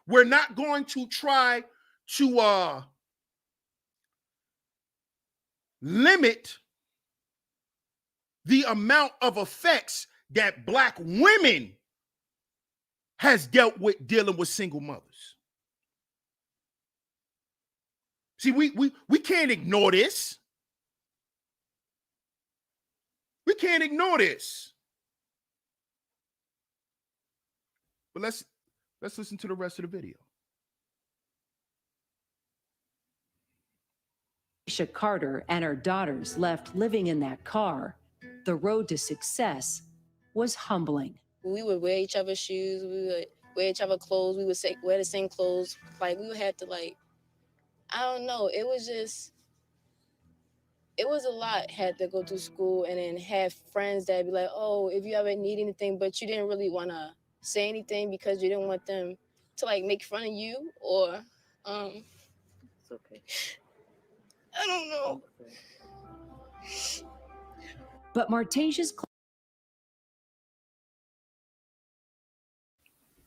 We're not going to try to limit the amount of effects that Black women has dealt with dealing with single mothers. See, we can't ignore this. We can't ignore this. But let's listen to the rest of the video. Alicia Carter and her daughters left living in that car, the road to success was humbling. We would wear each other's shoes. We would wear each other's clothes. We would wear the same clothes. Like, we would have to, like, I don't know. It was a lot. Had to go to school and then have friends that be like, oh, if you ever need anything, but you didn't really want to say anything because you didn't want them to, like, make fun of you or, It's okay. I don't know. But Martasia's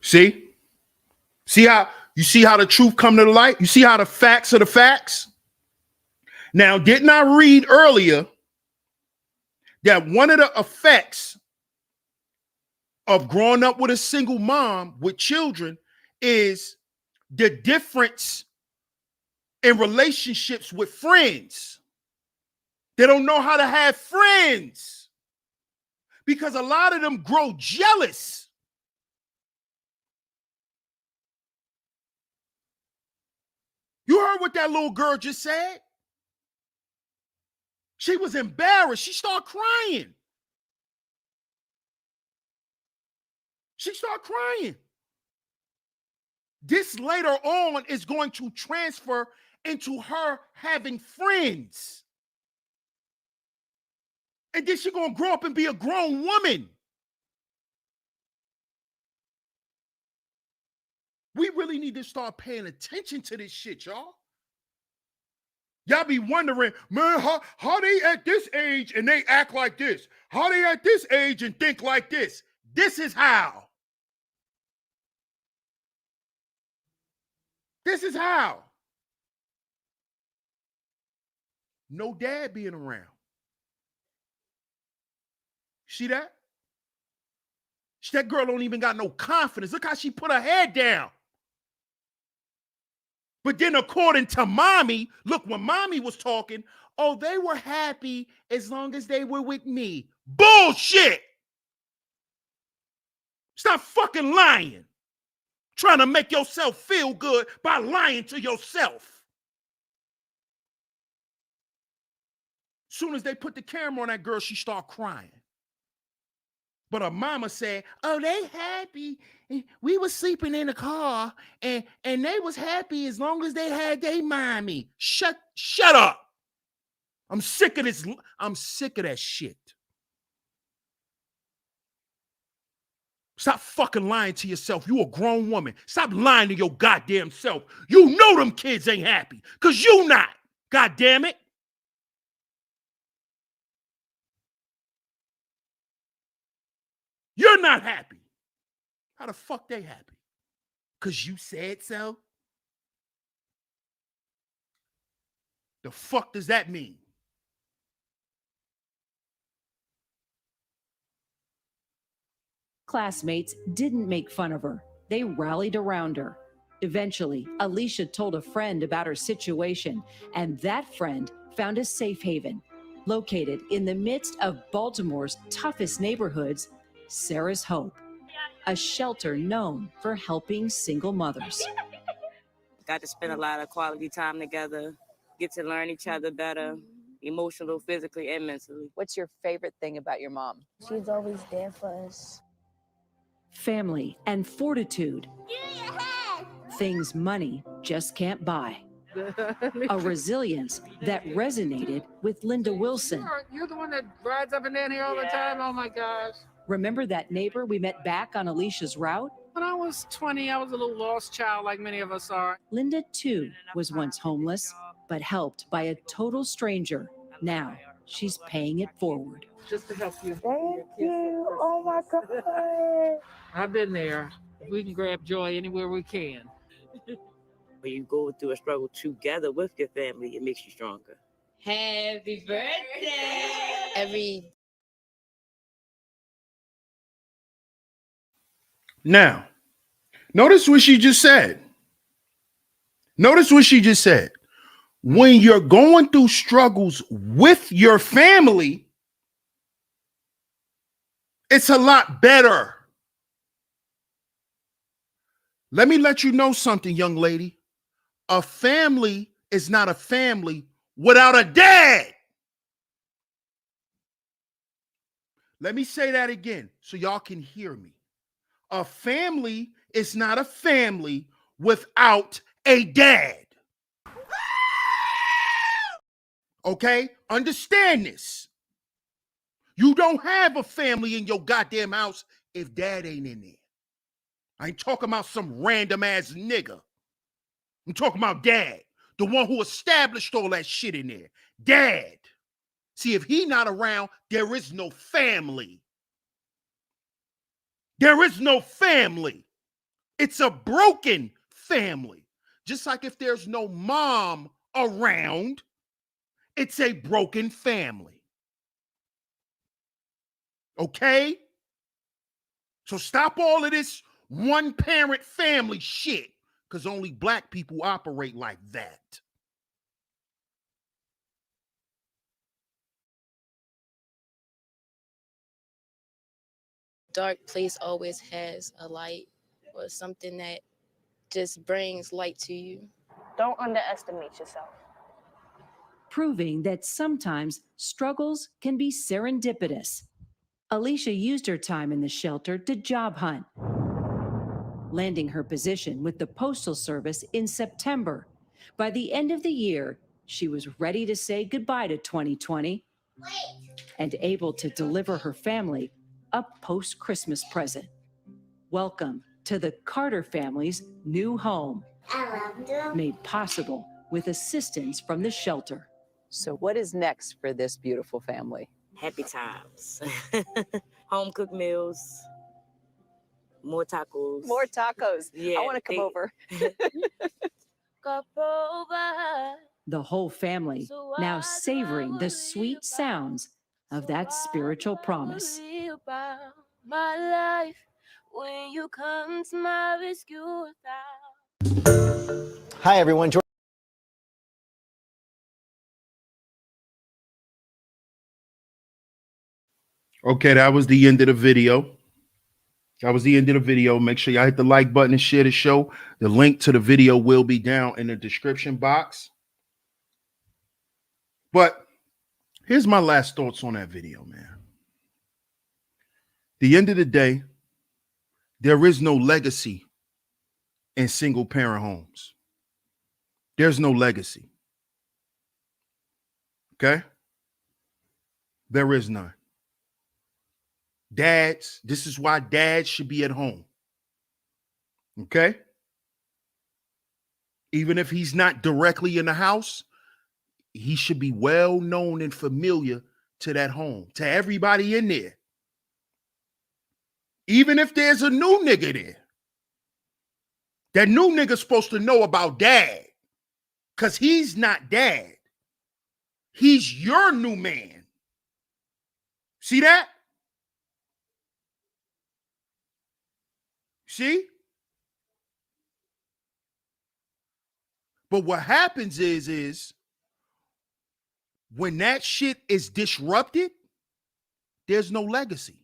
See how the truth come to the light? You see how the facts are the facts? Now, didn't I read earlier that one of the effects of growing up with a single mom with children is the difference in relationships with friends? They don't know how to have friends because a lot of them grow jealous. You heard what that little girl just said? She was embarrassed. She started crying. This later on is going to transfer into her having friends. And then she's going to grow up and be a grown woman. We really need to start paying attention to this shit, y'all. Y'all be wondering, man, how they at this age and they act like this? How they at this age and think like this? This is how. This is how. No dad being around. See that? That girl don't even got no confidence. Look how she put her head down. But then according to mommy, look, when mommy was talking, oh, they were happy as long as they were with me. Bullshit. Stop fucking lying. Trying to make yourself feel good by lying to yourself. Soon as they put the camera on that girl, she start crying. But her mama said, oh, they happy. We was sleeping in the car and they was happy as long as they had their mommy. Shut up. I'm sick of this. I'm sick of that shit. Stop fucking lying to yourself. You a grown woman. Stop lying to your goddamn self. You know them kids ain't happy because you not. God damn it. You're not happy. How the fuck they happy? Because you said so? The fuck does that mean? classmates didn't make fun of her. They rallied around her. Eventually, Alicia told a friend about her situation, and that friend found a safe haven. Located in the midst of Baltimore's toughest neighborhoods, Sarah's Hope, a shelter known for helping single mothers. Got to spend a lot of quality time together, get to learn each other better, emotional, physically, and mentally. What's your favorite thing about your mom? She's always there for us. Family and fortitude. Things money just can't buy. A resilience that resonated with Linda Wilson. You're the one that rides up and down here all the time? Oh my gosh. Remember that neighbor we met back on Alicia's route? When I was 20, I was a little lost child like many of us are. Linda, too, was once homeless, but helped by a total stranger. Now, she's paying it forward. Just to help you. Thank you. Oh my God. I've been there. We can grab joy anywhere we can. When you go through a struggle together with your family, it makes you stronger. Happy birthday. Now, notice what she just said. When you're going through struggles with your family, it's a lot better. Let me let you know something, young lady. A family is not a family without a dad. Let me say that again so y'all can hear me. A family is not a family without a dad. Okay? Understand this. You don't have a family in your goddamn house if dad ain't in there. I ain't talking about some random ass nigga. I'm talking about dad, the one who established all that shit in there. Dad. See, if he not around, there is no family. There is no family. It's a broken family. Just like if there's no mom around, it's a broken family. Okay? So stop all of this one parent family shit, because only black people operate like that. Dark place always has a light or something that just brings light to you. Don't underestimate yourself. Proving that sometimes struggles can be serendipitous. Alicia used her time in the shelter to job hunt, landing her position with the Postal Service in September. By the end of the year, she was ready to say goodbye to 2020 and able to deliver her family a post-Christmas present. Welcome to the Carter family's new home, made possible with assistance from the shelter. So what is next for this beautiful family? Happy times. Home cooked meals. More tacos. More tacos. Yeah, I want to come over. The whole family now savoring the sweet sounds of that spiritual promise. My life when you come to my rescue. Hi, everyone. Okay, that was the end of the video. Make sure y'all hit the like button and share the show. The link to the video will be down in the description box. But here's my last thoughts on that video, man. The end of the day, there is no legacy in single parent homes. There's no legacy. Okay? There is none. Dads, this is why dads should be at home. Okay? Even if he's not directly in the house, he should be well known and familiar to that home, to everybody in there. Even if there's a new nigga there, that new nigga's supposed to know about dad, because he's not dad. He's your new man. See that? See? But what happens is when that shit is disrupted, there's no legacy.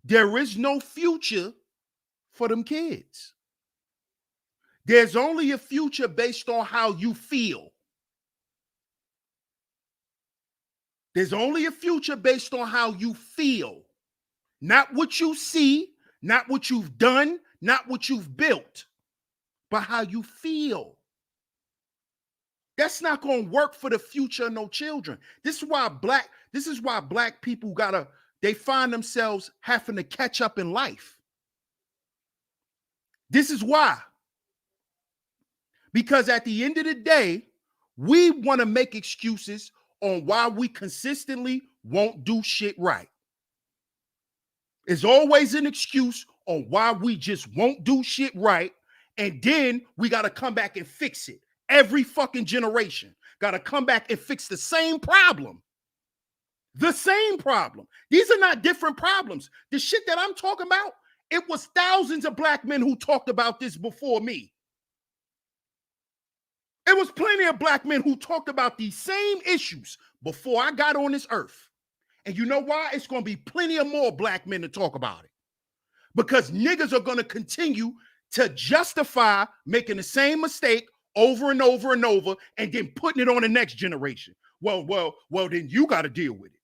There is no future for them kids. There's only a future based on how you feel. There's only a future based on how you feel. Not what you see, not what you've done, not what you've built, but how you feel. That's not going to work for the future of no children. This is why black people they find themselves having to catch up in life. This is why. Because at the end of the day, we want to make excuses on why we consistently won't do shit right. There's always an excuse on why we just won't do shit right. And then we got to come back and fix it. Every fucking generation got to come back and fix the same problem. The same problem. These are not different problems. The shit that I'm talking about, it was thousands of black men who talked about this before me. It was plenty of black men who talked about these same issues before I got on this earth. And you know why? It's going to be plenty of more black men to talk about it. Because niggas are going to continue to justify making the same mistake over and over and over, and then putting it on the next generation. Well, then you got to deal with it.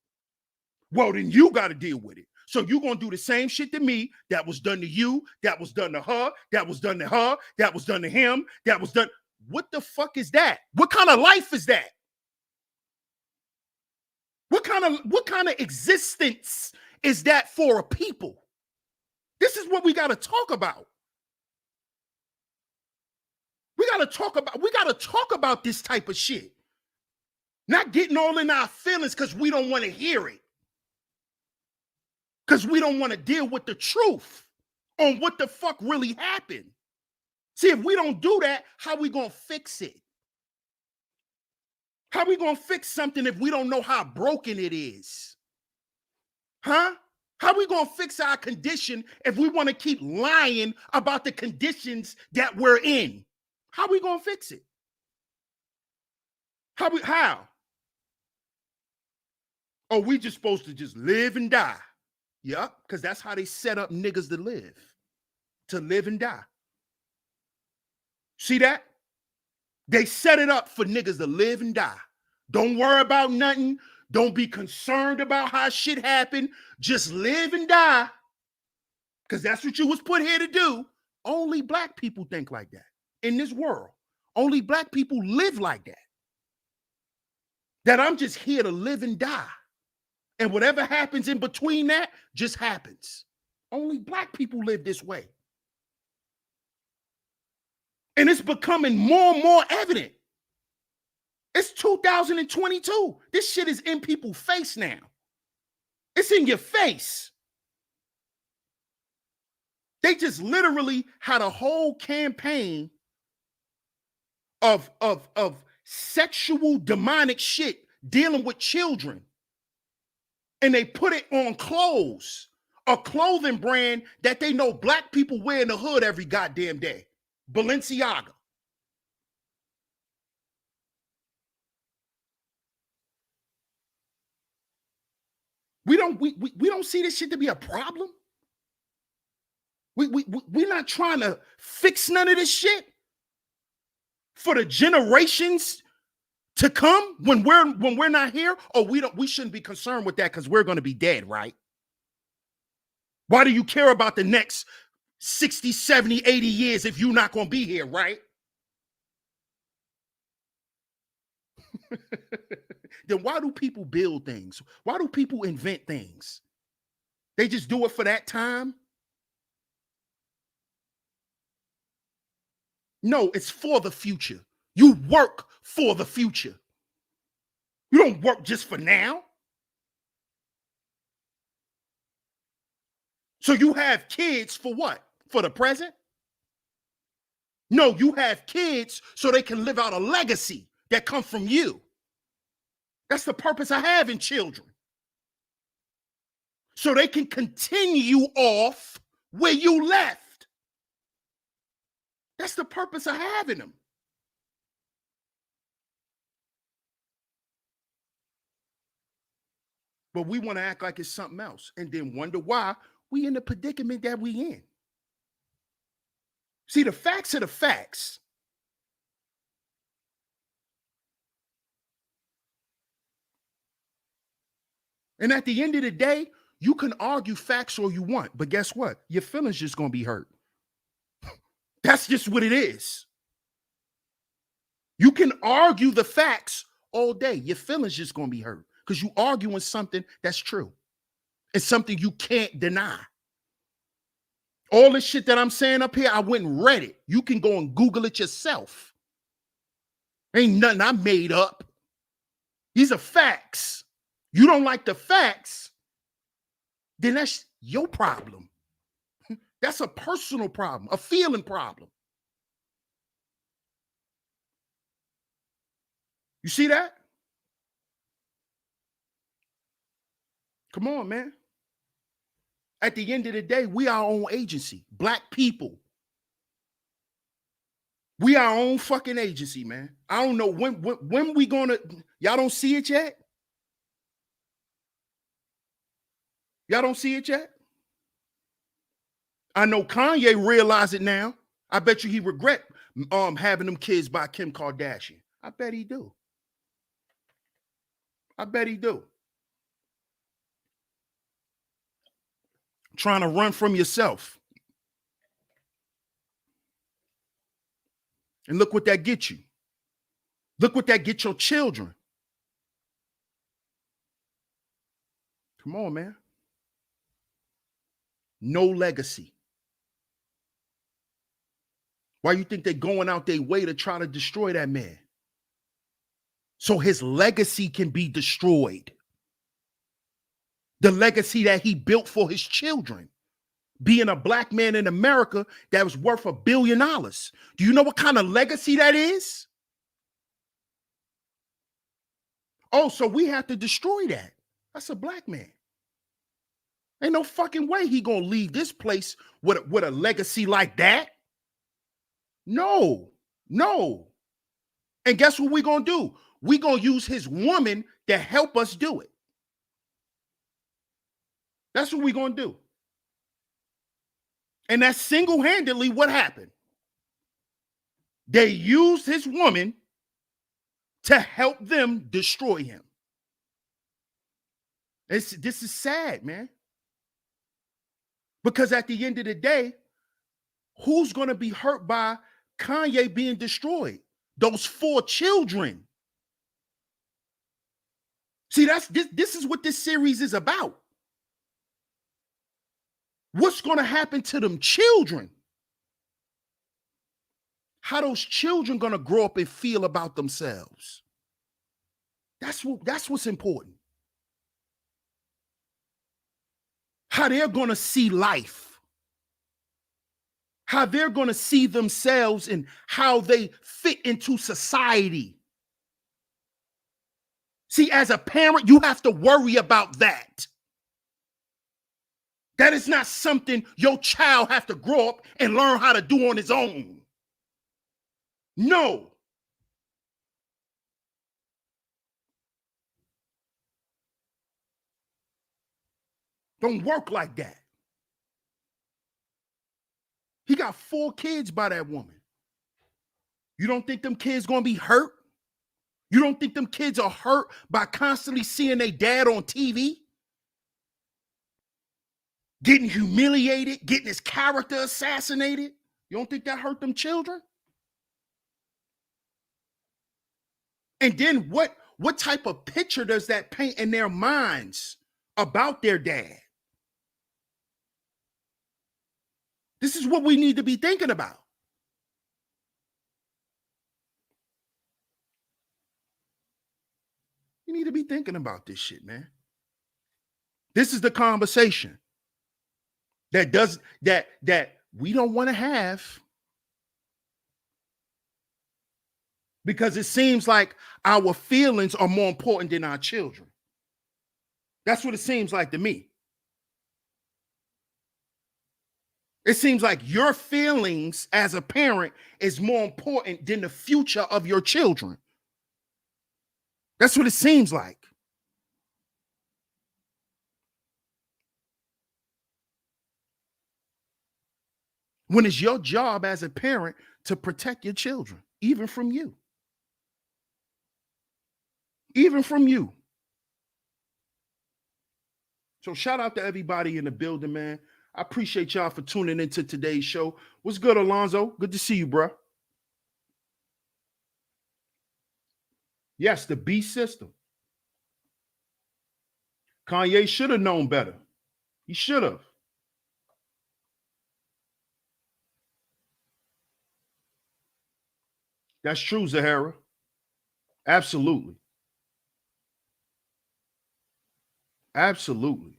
Well, then you got to deal with it. So you're going to do the same shit to me that was done to you, that was done to her, that was done to her, that was done to him, that was done. What the fuck is that? What kind of life is that? What kind of existence is that for a people? This is what we got to talk about. We got to talk about this type of shit. Not getting all in our feelings because we don't want to hear it. Because we don't want to deal with the truth on what the fuck really happened. See, if we don't do that, how we going to fix it? How we going to fix something if we don't know how broken it is? Huh? How we going to fix our condition if we want to keep lying about the conditions that we're in? How we going to fix it? How? Oh, we just supposed to just live and die. Yep, because that's how they set up niggas to live and die. See that? They set it up for niggas to live and die. Don't worry about nothing. Don't be concerned about how shit happened. Just live and die. Because that's what you was put here to do. Only black people think like that in this world. Only black people live like that. That I'm just here to live and die. And whatever happens in between that just happens. Only black people live this way. And it's becoming more and more evident. It's 2022. This shit is in people's face now. It's in your face. They just literally had a whole campaign of sexual demonic shit dealing with children. And they put it on clothes, a clothing brand that they know black people wear in the hood every goddamn day. Balenciaga. We don't see this shit to be a problem. We're not trying to fix none of this shit for the generations to come when we're not here. Or we shouldn't be concerned with that because we're going to be dead, right? Why do you care about the next 60, 70, 80 years if you're not going to be here, right? Then why do people build things? Why do people invent things? They just do it for that time? No, it's for the future. You work for the future. You don't work just for now. So you have kids for what? For the present? No, you have kids so they can live out a legacy that comes from you. That's the purpose of having children. So they can continue off where you left. That's the purpose of having them. But we want to act like it's something else and then wonder why we in the predicament that we in. See, the facts are the facts. And at the end of the day, you can argue facts all you want, but guess what? Your feelings just going to be hurt. That's just what it is. You can argue the facts all day. Your feelings just going to be hurt because you arguing something that's true. It's something you can't deny. All this shit that I'm saying up here, I went and read it. You can go and Google it yourself. Ain't nothing I made up. These are facts. You don't like the facts, then that's your problem. That's a personal problem, a feeling problem. You see that? Come on, man. At the end of the day, we our own agency. Black people. We our own fucking agency, man. I don't know when we gonna, y'all don't see it yet? Y'all don't see it yet? I know Kanye realized it now. I bet you he regret having them kids by Kim Kardashian? I bet he do. I bet he do. Trying to run from yourself. And look what that gets you. Look what that gets your children. Come on, man. No legacy. Why you think they're going out their way to try to destroy that man? So his legacy can be destroyed. The legacy that he built for his children. Being a black man in America that was worth $1 billion. Do you know what kind of legacy that is? Oh, so we have to destroy that. That's a black man. Ain't no fucking way he gonna leave this place with a legacy like that. No. And guess what we gonna do? We gonna use his woman to help us do it. That's what we gonna do. And that's single-handedly what happened. They used his woman to help them destroy him. This is sad, man. Because at the end of the day, who's going to be hurt by Kanye being destroyed? Those 4 children. See, this is what this series is about. What's going to happen to them children? How those children going to grow up and feel about themselves? That's what's important. How they're going to see life. How they're going to see themselves and how they fit into society. See, as a parent, you have to worry about that. That is not something your child have to grow up and learn how to do on his own. No. Don't work like that. He got 4 kids by that woman. You don't think them kids gonna be hurt? You don't think them kids are hurt by constantly seeing their dad on TV? Getting humiliated, getting his character assassinated? You don't think that hurt them children? And then what type of picture does that paint in their minds about their dad? This is what we need to be thinking about. You need to be thinking about this shit, man. This is the conversation that we don't want to have, because it seems like our feelings are more important than our children. That's what it seems like to me. It seems like your feelings as a parent is more important than the future of your children. That's what it seems like. When it's your job as a parent to protect your children, even from you. Even from you. So shout out to everybody in the building, man. I appreciate y'all for tuning into today's show. What's good, Alonzo? Good to see you, bro. Yes, the B system. Kanye should have known better. He should have. That's true, Zahara. Absolutely. Absolutely.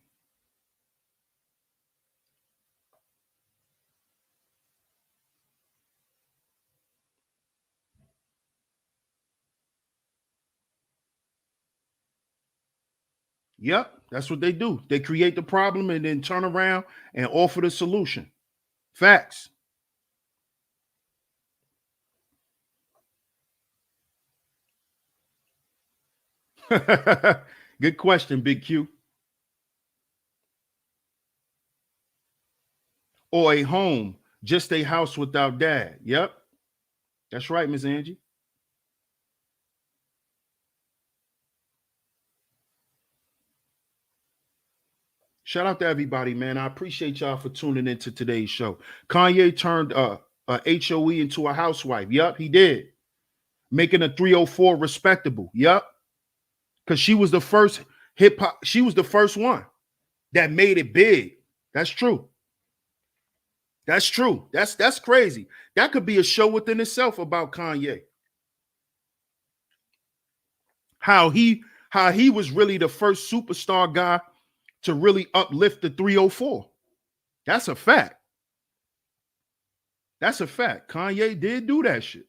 Yep, that's what they do. They create the problem and then turn around and offer the solution. Facts. Good question, Big Q. Or a home, just a house without dad. Yep. That's right, Miss Angie. Shout out to everybody, man. I appreciate y'all for tuning into today's show. Kanye turned a HOE into a housewife. Yup, he did. Making a 304 respectable. Yup. Because she was the first hip hop, she was the first one that made it big. That's true. That's true. That's crazy. That could be a show within itself about Kanye. How he was really the first superstar guy to really uplift the 304. That's a fact. That's a fact. Kanye did do that shit.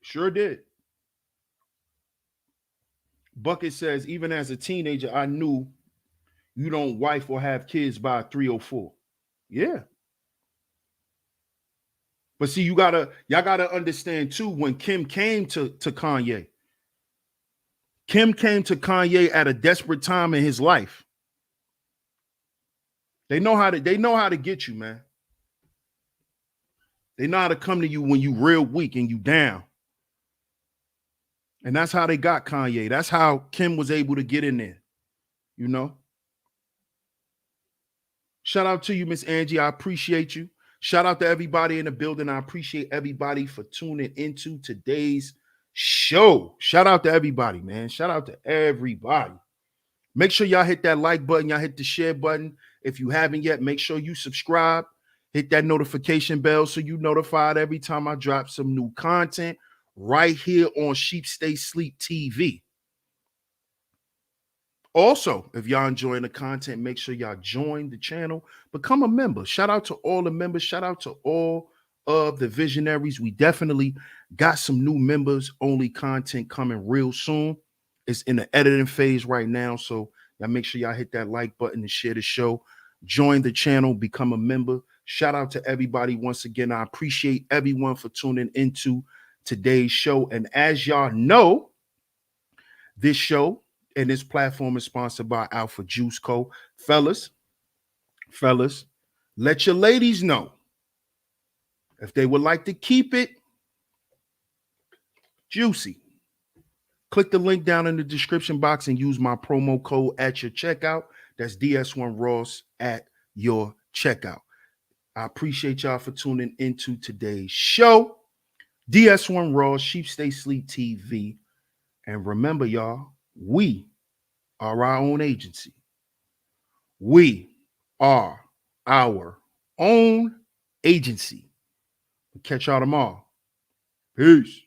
Sure did. Bucket says, even as a teenager, I knew you don't wife or have kids by a 304. Yeah. But see, y'all gotta understand too, when Kim came to Kanye, Kim came to Kanye at a desperate time in his life. They know how to get you, man. They know how to come to you when you real weak and you down. And that's how they got Kanye. That's how Kim was able to get in there, you know? Shout out to you, Miss Angie. I appreciate you. Shout out to everybody in the building. I appreciate everybody for tuning into today's show. Shout out to everybody, man. Shout out to everybody. Make sure y'all hit that like button. Y'all hit the share button. If you haven't yet, make sure you subscribe. Hit that notification bell so you notified every time I drop some new content right here on Sheep Stay Sleep TV. Also, if y'all enjoying the content, make sure y'all join the channel, become a member. Shout out to all the members. Shout out to all of the visionaries. We definitely got some new members only content coming real soon. It's in the editing phase right now. So y'all make sure y'all hit that like button and share the show. Join the channel, become a member. Shout out to everybody once again. I appreciate everyone for tuning into today's show. And as y'all know, this show and this platform is sponsored by Alpha Juice Co. Fellas, let your ladies know if they would like to keep it juicy. Click the link down in the description box and use my promo code at your checkout. That's DS1 Ross at your checkout. I appreciate y'all for tuning into today's show. DS1 Ross, Sheep Stay Sleep TV. And remember, y'all, we are our own agency. We are our own agency. Catch y'all tomorrow. Peace.